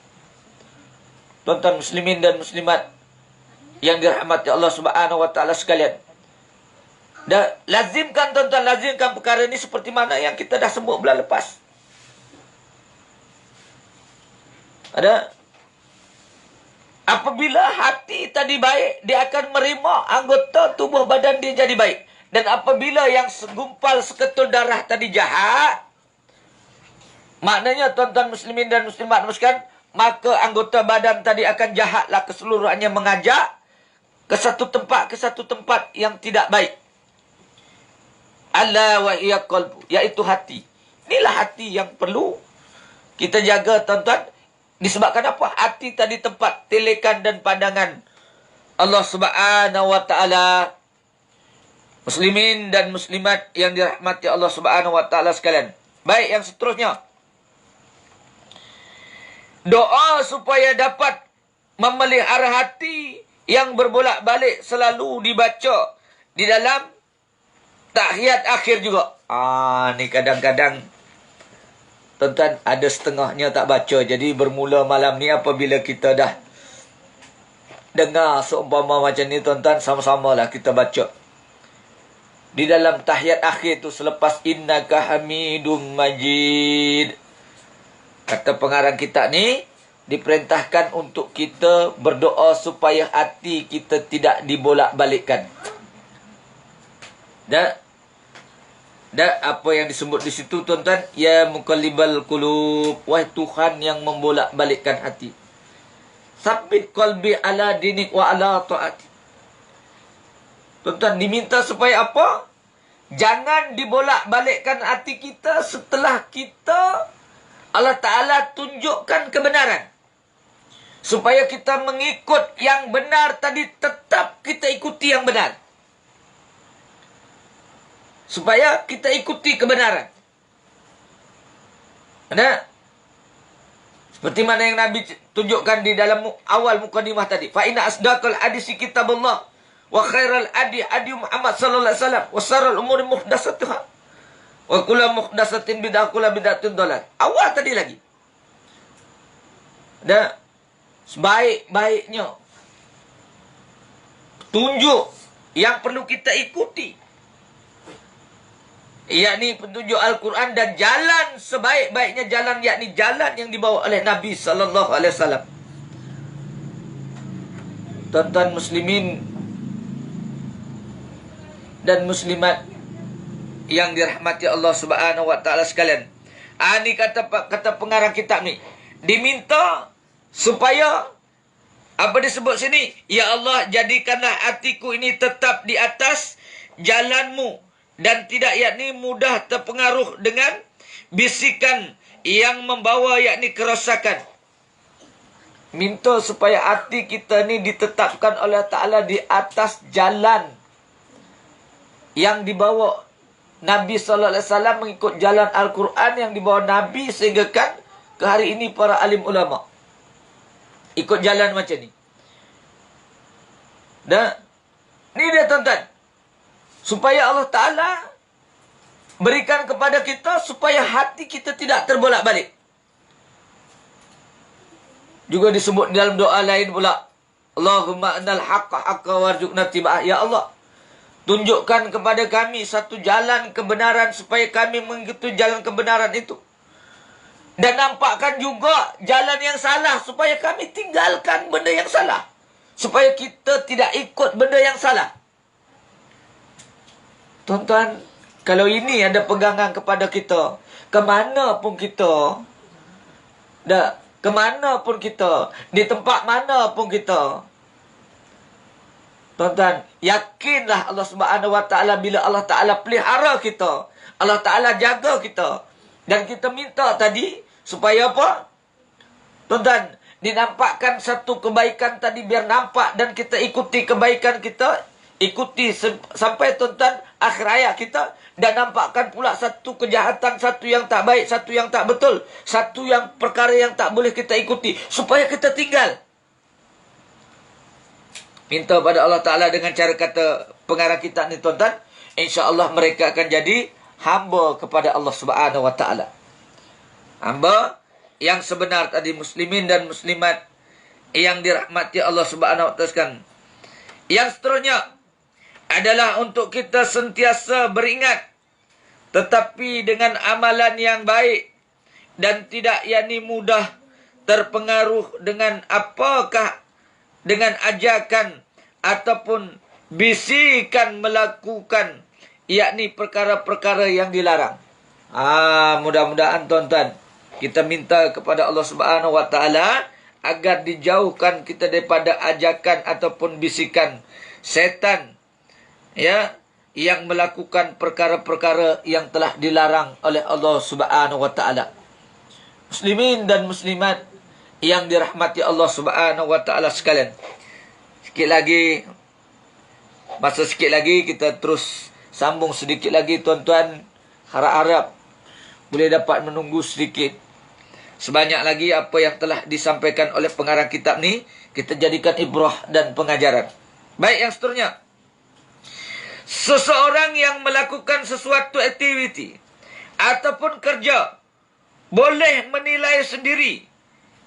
Tuan-tuan muslimin dan muslimat yang dirahmati Allah Subhanahu Wa Taala sekalian. Dan lazimkan tuan-tuan, lazimkan perkara ini seperti mana yang kita dah sebut bulan lepas. Ada apabila hati tadi baik, dia akan meremote anggota tubuh badan dia jadi baik. Dan apabila yang segumpal seketul darah tadi jahat, maknanya tuan-tuan muslimin dan muslimat sekalian, maka anggota badan tadi akan jahatlah keseluruhannya, mengajak ke satu tempat yang tidak baik. Ala wa iya qalbu, iaitu hati. Inilah hati yang perlu kita jaga tuan-tuan. Disebabkan apa? Hati tadi tempat telekan dan pandangan Allah Subhanahu Wa Taala. Muslimin dan muslimat yang dirahmati Allah Subhanahu Wa Taala sekalian. Baik, yang seterusnya. Doa supaya dapat memelihara hati yang berbolak-balik selalu dibaca di dalam tahiyat akhir juga. Ni kadang-kadang tuan-tuan ada setengahnya tak baca. Jadi bermula malam ni apabila kita dah dengar seumpama macam ni tuan-tuan, sama-samalah kita baca. Di dalam tahiyat akhir tu selepas innaka hamidum majid, kata pengarang kitab ni, diperintahkan untuk kita berdoa supaya hati kita tidak dibolak-balikkan. Dan apa yang disebut di situ tuan-tuan, ya muqallibal qulub, wahai Tuhan yang membolak-balikkan hati, sabbit qalbi ala dinik wa ala taati. Tuan-tuan, diminta supaya apa? Jangan dibolak-balikkan hati kita setelah kita Allah Ta'ala tunjukkan kebenaran. Supaya kita mengikut yang benar tadi, tetap kita ikuti yang benar. Supaya kita ikuti kebenaran. Ada? Seperti mana yang Nabi tunjukkan di dalam awal mukadimah tadi. Fa inna asdaqal hadisi kitabullah wa khairal adi Muhammad sallallahu alaihi wasallam wa syarrul umuri muhdatsatuha wa kullu muhdatsatin bid'ah kullu bid'atin dhalal. Awal tadi lagi. Dan sebaik-baiknya tunjuk yang perlu kita ikuti, yakni petunjuk Al-Quran, dan jalan sebaik-baiknya jalan, yakni jalan yang dibawa oleh Nabi sallallahu alaihi wasallam. Tuan-tuan muslimin dan muslimat yang dirahmati Allah Subhanahu wa taala sekalian. Ini kata pengarang kitab ni, diminta supaya apa disebut sini? Ya Allah, jadikanlah hatiku ini tetap di atas jalanmu dan tidak yakni mudah terpengaruh dengan bisikan yang membawa yakni kerosakan. Minta supaya hati kita ni ditetapkan oleh Ta'ala di atas jalan yang dibawa Nabi sallallahu alaihi wasallam, mengikut jalan Al-Quran yang dibawa Nabi sehingga kan ke hari ini para alim ulama ikut jalan macam ni. Dan ni dia tuan-tuan, supaya Allah Ta'ala berikan kepada kita supaya hati kita tidak terbolak-balik. Juga disebut dalam doa lain pula, Allahumma annal haqqa haqqa warzuqna tiba'ah. Ya Allah, tunjukkan kepada kami satu jalan kebenaran supaya kami mengikuti jalan kebenaran itu. Dan nampakkan juga jalan yang salah supaya kami tinggalkan benda yang salah. Supaya kita tidak ikut benda yang salah. Tuan-tuan, kalau ini ada pegangan kepada kita, kemana pun kita, kemana pun kita, di tempat mana pun kita, tuan-tuan, yakinlah Allah Subhanahu wa taala, bila Allah Taala pelihara kita, Allah Taala jaga kita, dan kita minta tadi supaya apa? Tuan-tuan, dinampakkan satu kebaikan tadi biar nampak, dan kita ikuti kebaikan kita, ikuti sampai tuan-tuan akhir hayat kita, dan nampakkan pula satu kejahatan, satu yang tak baik, satu yang tak betul, satu yang perkara yang tak boleh kita ikuti, supaya kita tinggal. Minta pada Allah Ta'ala dengan cara kata pengarang kitab ni tuan-tuan, insya-Allah mereka akan jadi hamba kepada Allah Subhanahu wa taala. Hamba yang sebenar tadi, muslimin dan muslimat yang dirahmati Allah Subhanahu wa taala. Yang seterusnya adalah untuk kita sentiasa beringat, tetapi dengan amalan yang baik, dan tidak yakni mudah terpengaruh dengan apakah, dengan ajakan ataupun bisikan melakukan yakni perkara-perkara yang dilarang. Mudah-mudahan tuan-tuan, kita minta kepada Allah Subhanahu wa taala agar dijauhkan kita daripada ajakan ataupun bisikan setan, ya, yang melakukan perkara-perkara yang telah dilarang oleh Allah Subhanahu wa taala. Muslimin dan muslimat yang dirahmati Allah Subhanahu wa taala sekalian. Sikit lagi, masa sikit lagi kita terus sambung sedikit lagi tuan-tuan. Harap-harap boleh dapat menunggu sedikit. Sebanyak lagi apa yang telah disampaikan oleh pengarang kitab ni, kita jadikan ibrah dan pengajaran. Baik, yang seterusnya, Seseorang yang melakukan sesuatu aktiviti ataupun kerja boleh menilai sendiri,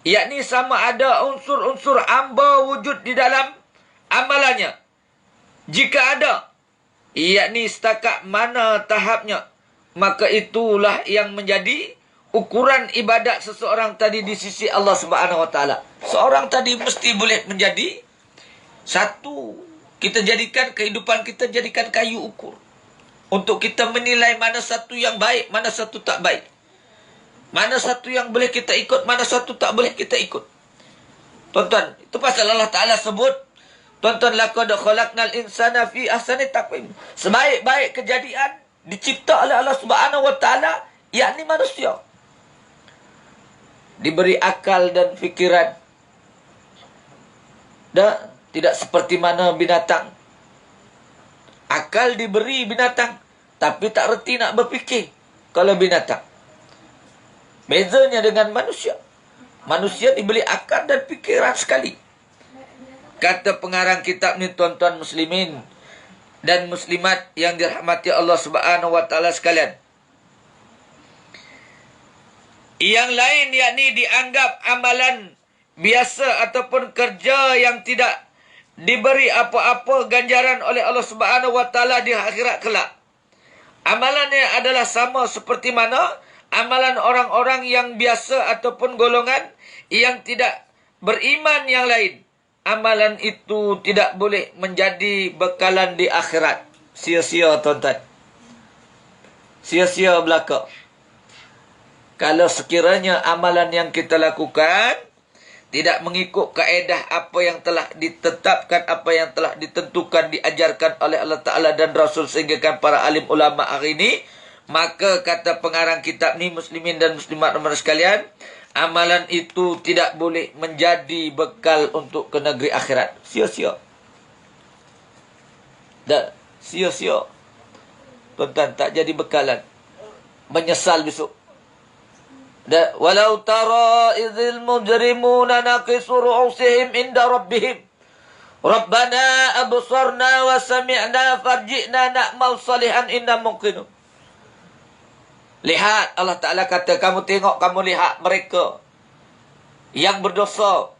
yakni sama ada unsur-unsur amba wujud di dalam amalannya. Jika ada, yakni setakat mana tahapnya, maka itulah yang menjadi ukuran ibadat seseorang tadi di sisi Allah Subhanahu Wa Taala. Seorang tadi mesti boleh menjadi satu. Kita jadikan kehidupan kita jadikan kayu ukur untuk kita menilai mana satu yang baik, mana satu tak baik. Mana satu yang boleh kita ikut, mana satu tak boleh kita ikut. Tuan-tuan, itu pasal Allah Ta'ala sebut, tuan-tuan, laqad khalaqnal insana fi ahsani taqwim. Sebaik-baik kejadian dicipta oleh Allah Subhanahu Wa Ta'ala, yakni manusia. Diberi akal dan fikiran. Dan tidak seperti mana binatang. Akal diberi binatang, tapi tak reti nak berfikir kalau binatang. Bezanya dengan manusia. Manusia diberi akal dan fikiran sekali. Kata pengarang kitab ni, tuan-tuan muslimin dan muslimat yang dirahmati Allah Subhanahu Wa Taala sekalian. Yang lain yakni dianggap amalan biasa ataupun kerja yang tidak diberi apa-apa ganjaran oleh Allah Subhanahu Wa Taala di akhirat kelak. Amalannya adalah sama seperti mana amalan orang-orang yang biasa ataupun golongan yang tidak beriman yang lain. Amalan itu tidak boleh menjadi bekalan di akhirat. Sia-sia, tuan-tuan. Sia-sia belaka. Kalau sekiranya amalan yang kita lakukan tidak mengikut kaedah apa yang telah ditetapkan, apa yang telah ditentukan, diajarkan oleh Allah Ta'ala dan Rasul sehinggakan para alim ulama hari ini, maka kata pengarang kitab ni, muslimin dan muslimat nomor sekalian, amalan itu tidak boleh menjadi bekal untuk ke negeri akhirat. Sia-sia. Dan sia-sia. Tuan-tuan, tak jadi bekalan. Menyesal besok. Dan walau tara idzil mujrimuna naqisu ru'usihim inda rabbihim Rabbana absarna wa sami'na farji'na na'mal salihan inna muqinun. Lihat, Allah Ta'ala kata, kamu tengok, kamu lihat mereka yang berdosa,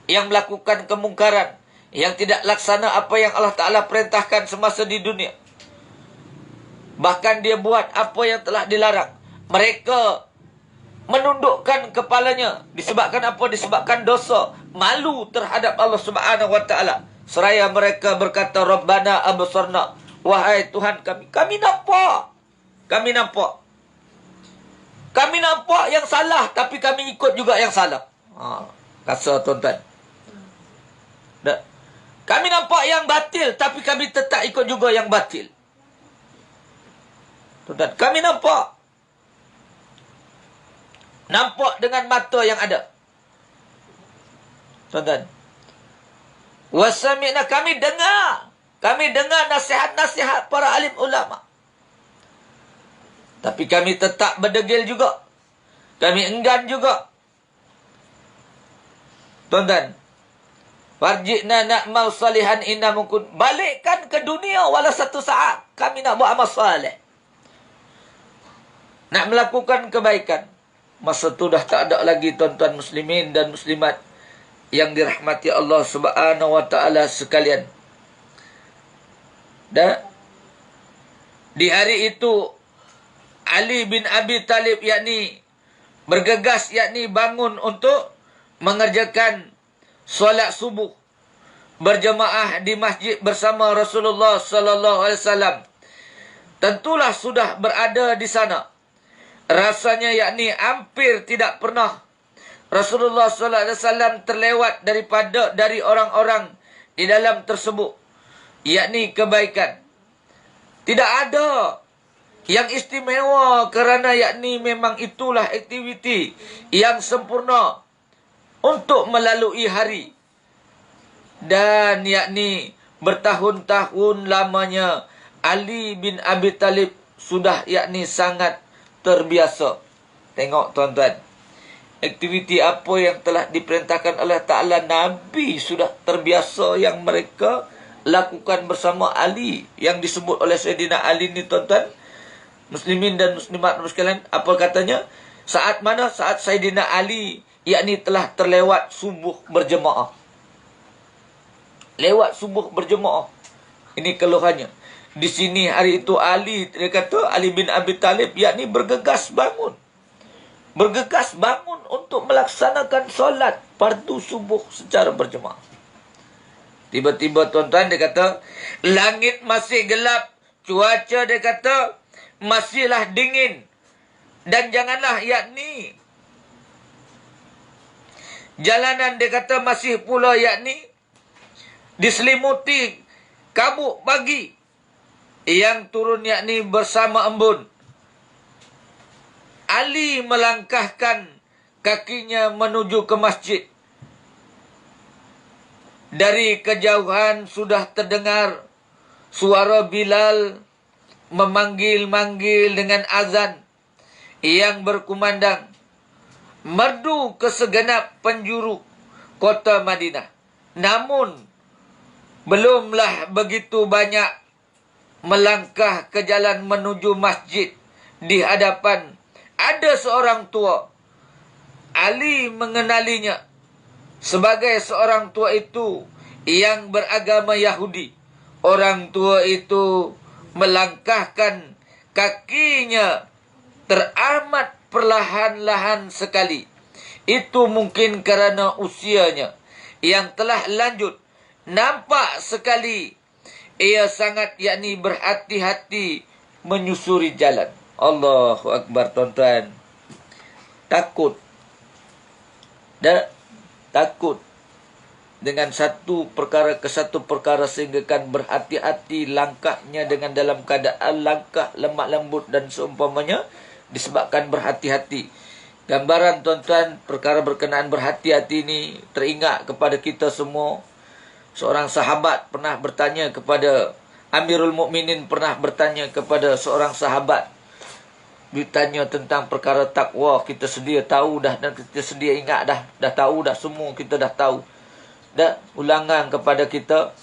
yang melakukan kemungkaran, yang tidak laksana apa yang Allah Ta'ala perintahkan semasa di dunia. Bahkan dia buat apa yang telah dilarang. Mereka menundukkan kepalanya. Disebabkan apa? Disebabkan dosa. Malu terhadap Allah Subhanahu Wa Ta'ala. Seraya mereka berkata, Rabbana absarna. Wahai Tuhan kami, kami nampak. Kami nampak. Kami nampak yang salah, tapi kami ikut juga yang salah. Kasa tuan-tuan. Kami nampak yang batil, tapi kami tetap ikut juga yang batil. Tuan-tuan, kami nampak. Nampak dengan mata yang ada. Tuan-tuan. Wasami'na, kami dengar. Kami dengar nasihat-nasihat para alim ulama. Tapi kami tetap berdegil juga. Kami enggan juga. Tuan-tuan. Farji'na na'mal salihan inna mungkun. Balikkan ke dunia walau satu saat. Kami nak buat amal salih. Nak melakukan kebaikan. Masa tu dah tak ada lagi, tuan-tuan muslimin dan muslimat yang dirahmati Allah Subhanahu Wa Ta'ala sekalian. Dan di hari itu Ali bin Abi Talib yakni bergegas, yakni bangun untuk mengerjakan solat subuh berjemaah di masjid bersama Rasulullah sallallahu alaihi wasallam. Tentulah sudah berada di sana. Rasanya yakni hampir tidak pernah Rasulullah sallallahu alaihi wasallam terlewat dari orang-orang di dalam tersebut, yakni kebaikan. Tidak ada yang istimewa kerana yakni memang itulah aktiviti yang sempurna untuk melalui hari. Dan yakni bertahun-tahun lamanya Ali bin Abi Talib sudah yakni sangat terbiasa. Tengok tuan-tuan. Aktiviti apa yang telah diperintahkan oleh Ta'ala, Nabi sudah terbiasa yang mereka lakukan bersama Ali yang disebut oleh Sayyidina Ali ni tuan-tuan, muslimin dan muslimat sekalian, apa katanya? Saat mana? Saat Sayyidina Ali yakni telah terlewat subuh berjemaah. Lewat subuh berjemaah. Ini keluhannya. Di sini hari itu Ali, dia kata Ali bin Abi Talib yakni bergegas bangun. Bergegas bangun untuk melaksanakan solat fardu subuh secara berjemaah. Tiba-tiba tuan-tuan dia kata, langit masih gelap, cuaca dia kata masihlah dingin. Dan janganlah yakni jalanan dia kata masih pula yakni diselimuti kabut pagi yang turun yakni bersama embun. Ali melangkahkan kakinya menuju ke masjid. Dari kejauhan sudah terdengar suara Bilal memanggil-manggil dengan azan yang berkumandang merdu ke segenap penjuru kota Madinah. Namun belumlah begitu banyak melangkah ke jalan menuju masjid, di hadapan ada seorang tua. Ali mengenalinya sebagai seorang tua itu yang beragama Yahudi. Orang tua itu melangkahkan kakinya teramat perlahan-lahan sekali. Itu mungkin kerana usianya yang telah lanjut. Nampak sekali ia sangat yakni berhati-hati menyusuri jalan. Allahu Akbar tuan-tuan. Takut. Takut dengan satu perkara ke satu perkara sehingga kan berhati-hati langkahnya dengan dalam keadaan langkah lemah lembut dan seumpamanya disebabkan berhati-hati. Gambaran tuan-tuan perkara berkenaan berhati-hati ini teringat kepada kita semua. Seorang sahabat pernah bertanya kepada Amirul Mukminin, pernah bertanya kepada seorang sahabat, ditanya tentang perkara takwa. Kita sedia tahu dah dan kita sedia ingat dah tahu dah, semua kita dah tahu. Dah ulangan kepada kita,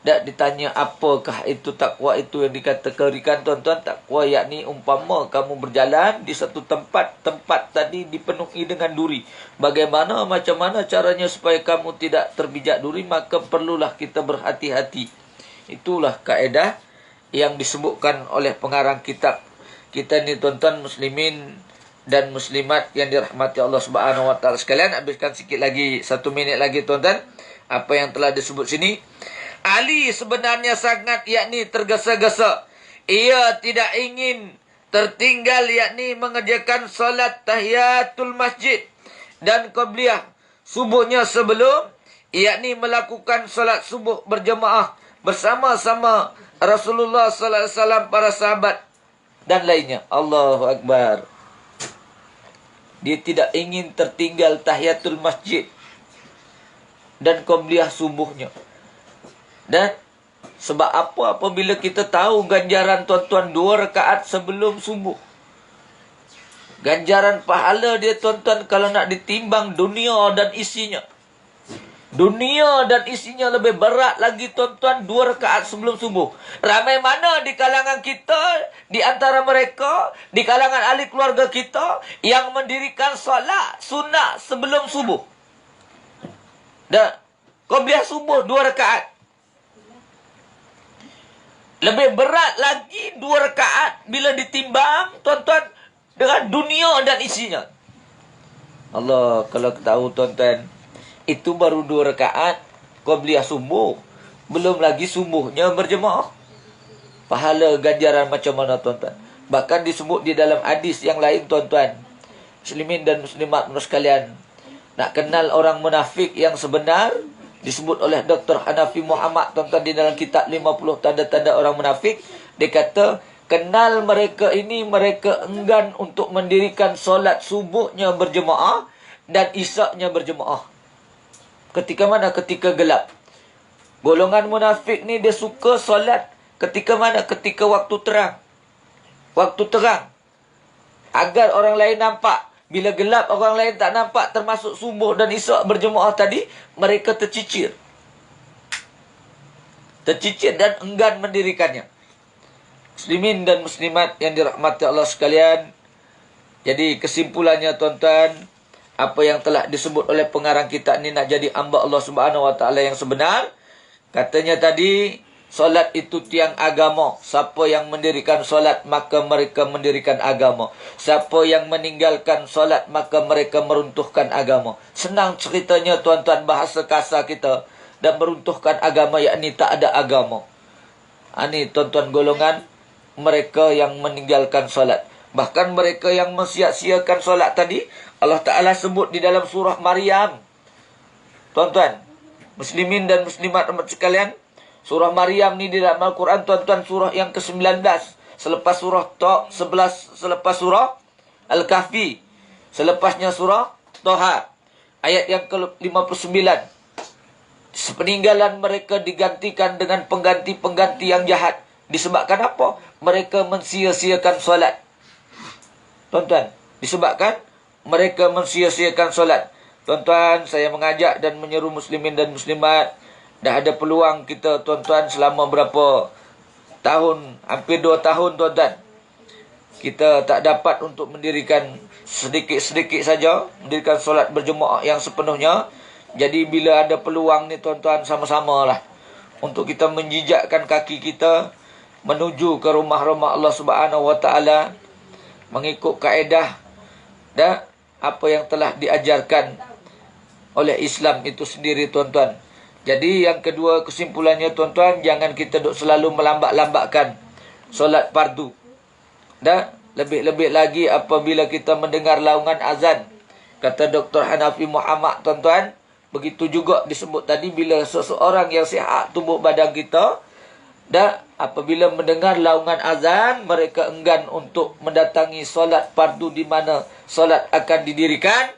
dah ditanya apakah itu takwa itu yang dikategorikan tuan-tuan. Takwa yakni umpama kamu berjalan di satu tempat tadi dipenuhi dengan duri. Bagaimana, macam mana caranya supaya kamu tidak terbijak duri? Maka perlulah kita berhati-hati. Itulah kaedah yang disebutkan oleh pengarang kitab kita ni tuan-tuan muslimin dan muslimat yang dirahmati Allah Subhanahu wa taala sekalian. Habiskan sikit lagi, 1 minit lagi tuan-tuan. Apa yang telah disebut sini, Ali sebenarnya sangat yakni tergesa-gesa. Ia tidak ingin tertinggal yakni mengerjakan solat tahiyatul masjid dan qabliyah subuhnya sebelum yakni melakukan solat subuh berjemaah bersama-sama Rasulullah sallallahu alaihi wasallam, para sahabat dan lainnya. Allahu Akbar. Dia tidak ingin tertinggal tahiyatul masjid dan qabliyah subuhnya. Dan sebab apa? Apabila kita tahu ganjaran tuan-tuan 2 rakaat sebelum subuh, ganjaran pahala dia tuan-tuan kalau nak ditimbang dunia dan isinya, dunia dan isinya lebih berat lagi tuan-tuan 2 rakaat sebelum subuh. Ramai mana di kalangan kita, di antara mereka, di kalangan ahli keluarga kita yang mendirikan solat sunnah sebelum subuh. Dan qabliyah subuh 2 rakaat. Lebih berat lagi 2 rakaat bila ditimbang tuan-tuan dengan dunia dan isinya. Allah, kalau tahu tuan-tuan, itu baru 2 rakaat qabliyah subuh. Belum lagi subuhnya berjemaah. Pahala ganjaran macam mana tuan-tuan? Bahkan disebut di dalam hadis yang lain tuan-tuan, muslimin dan muslimat sekalian, nak kenal orang munafik yang sebenar, disebut oleh Dr. Hanafi Muhammad tuan-tuan di dalam kitab 50 tanda-tanda orang munafik. Dia kata, kenal mereka ini, mereka enggan untuk mendirikan solat subuhnya berjemaah dan isyaknya berjemaah. Ketika mana? Ketika gelap. Golongan munafik ni dia suka solat ketika mana? Ketika waktu terang. Waktu terang. Agar orang lain nampak. Bila gelap orang lain tak nampak, termasuk subuh dan isyak berjemaah tadi, mereka tercicir. tercicir dan enggan mendirikannya. Muslimin dan muslimat yang dirahmati Allah sekalian. Jadi kesimpulannya tuan-tuan, apa yang telah disebut oleh pengarang kita ni nak jadi hamba Allah Subhanahu Wa Taala yang sebenar. Katanya tadi, solat itu tiang agama. Siapa yang mendirikan solat, maka mereka mendirikan agama. Siapa yang meninggalkan solat, maka mereka meruntuhkan agama. Senang ceritanya tuan-tuan, bahasa kasar kita. Dan meruntuhkan agama, yakni tak ada agama. Ini tuan-tuan golongan mereka yang meninggalkan solat. Bahkan mereka yang mensia-siakan solat tadi, Allah Ta'ala sebut di dalam surah Maryam. Tuan-tuan, muslimin dan muslimat sekalian, surah Maryam ni di dalam Al-Quran, tuan-tuan, surah yang ke-19. Selepas surah 11, selepas surah Al-Kahfi. Selepasnya surah Toha. Ayat yang ke-59. Sepeninggalan mereka digantikan dengan pengganti-pengganti yang jahat. Disebabkan apa? Mereka mensia-siakan solat. Tuan-tuan, disebabkan mereka mensia-siakan solat. Tuan-tuan, saya mengajak dan menyeru muslimin dan muslimat. Dah ada peluang kita, tuan-tuan, selama berapa tahun, hampir 2 tahun, tuan-tuan. Kita tak dapat untuk mendirikan sedikit-sedikit saja, mendirikan solat berjemaah yang sepenuhnya. Jadi bila ada peluang ni tuan-tuan, sama-sama lah untuk kita menjijakkan kaki kita menuju ke rumah-rumah Allah Subhanahu Wa Taala, mengikut kaedah dan apa yang telah diajarkan oleh Islam itu sendiri, tuan-tuan. Jadi yang kedua kesimpulannya, tuan-tuan, jangan kita duk selalu melambat-lambatkan solat fardu. Dan lebih-lebih lagi apabila kita mendengar laungan azan. Kata Dr. Hanafi Muhammad, tuan-tuan, begitu juga disebut tadi, bila seseorang yang sihat tubuh badan kita, dan apabila mendengar laungan azan, mereka enggan untuk mendatangi solat fardu di mana solat akan didirikan,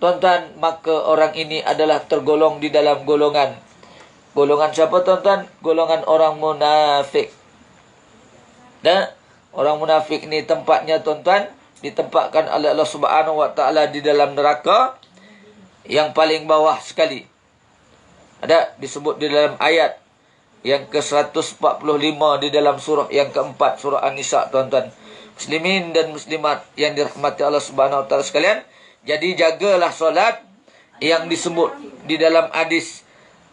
tuan-tuan, maka orang ini adalah tergolong di dalam golongan siapa, tuan-tuan? Golongan orang munafik. Dan orang munafik ni tempatnya, tuan-tuan, ditempatkan oleh Allah Subhanahu Wa Taala di dalam neraka yang paling bawah sekali. Ada disebut di dalam ayat yang ke-145 di dalam surah yang keempat, surah An-Nisa, tuan-tuan. Muslimin dan muslimat yang dirahmati Allah Subhanahu Wa Taala sekalian. Jadi jagalah solat yang disebut di dalam hadis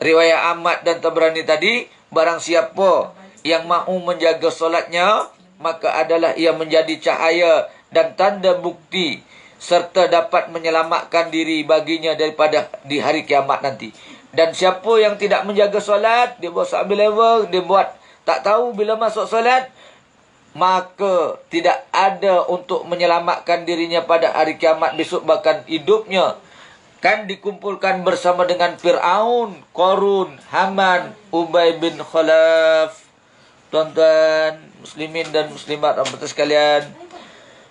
riwayat Ahmad dan Tabrani tadi. Barang siapa yang mahu menjaga solatnya, maka adalah ia menjadi cahaya dan tanda bukti serta dapat menyelamatkan diri baginya daripada di hari kiamat nanti. Dan siapa yang tidak menjaga solat, dia buat sambil level, dia buat tak tahu bila masuk solat, maka tidak ada untuk menyelamatkan dirinya pada hari kiamat besok. Bahkan hidupnya kan dikumpulkan bersama dengan Fir'aun, Qarun, Haman, Ubay bin Khalaf. Tuan-tuan, muslimin dan muslimat rahmatullahi sekalian,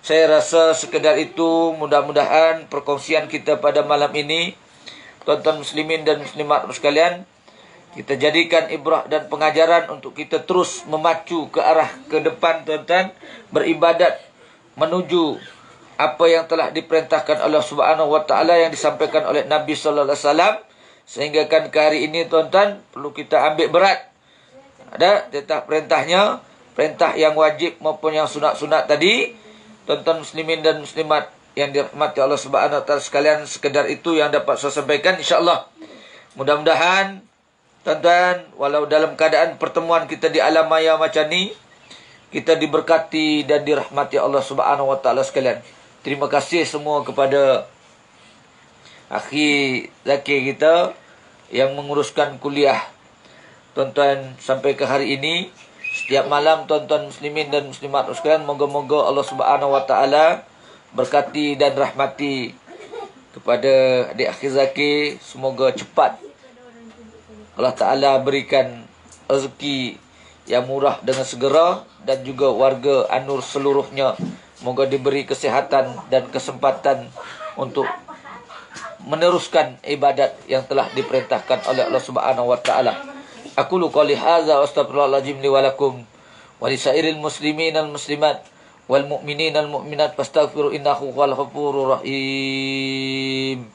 saya rasa sekedar itu. Mudah-mudahan perkongsian kita pada malam ini, tuan-tuan muslimin dan muslimat sekalian, kita jadikan ibrah dan pengajaran untuk kita terus memacu ke arah ke depan, tuan-tuan, beribadat menuju apa yang telah diperintahkan Allah Subhanahu Wa Taala yang disampaikan oleh Nabi sallallahu alaihi wasallam. Sehingga kan ke hari ini, tuan-tuan, perlu kita ambil berat. Ada tentang perintahnya, perintah yang wajib maupun yang sunat-sunat tadi. Tuan-tuan muslimin dan muslimat yang dirahmati Allah Subhanahu Wa Taala sekalian, sekedar itu yang dapat saya sampaikan, insya-Allah. Mudah-mudahan, tuan-tuan, walau dalam keadaan pertemuan kita di alam maya macam ni, kita diberkati dan dirahmati Allah Subhanahu Wa Taala sekalian. Terima kasih semua kepada akhi Zaki kita yang menguruskan kuliah, tuan-tuan, sampai ke hari ini. Setiap malam, tuan-tuan muslimin dan muslimat sekalian, moga-moga Allah Subhanahu Wa Taala berkati dan rahmati kepada adik akhi Zaki. Semoga cepat Allah Ta'ala berikan rezeki yang murah dengan segera, dan juga warga An-Nur seluruhnya. Moga diberi kesihatan dan kesempatan untuk meneruskan ibadat yang telah diperintahkan oleh Allah Subhanahu Wa Ta'ala. Aqulu qouli hadza wa astaghfirullahaladzim li wa lakum wa lisairil muslimin al muslimat wal mu'minin al mu'minat fastaghfiru innahu huwal ghafurur rahim.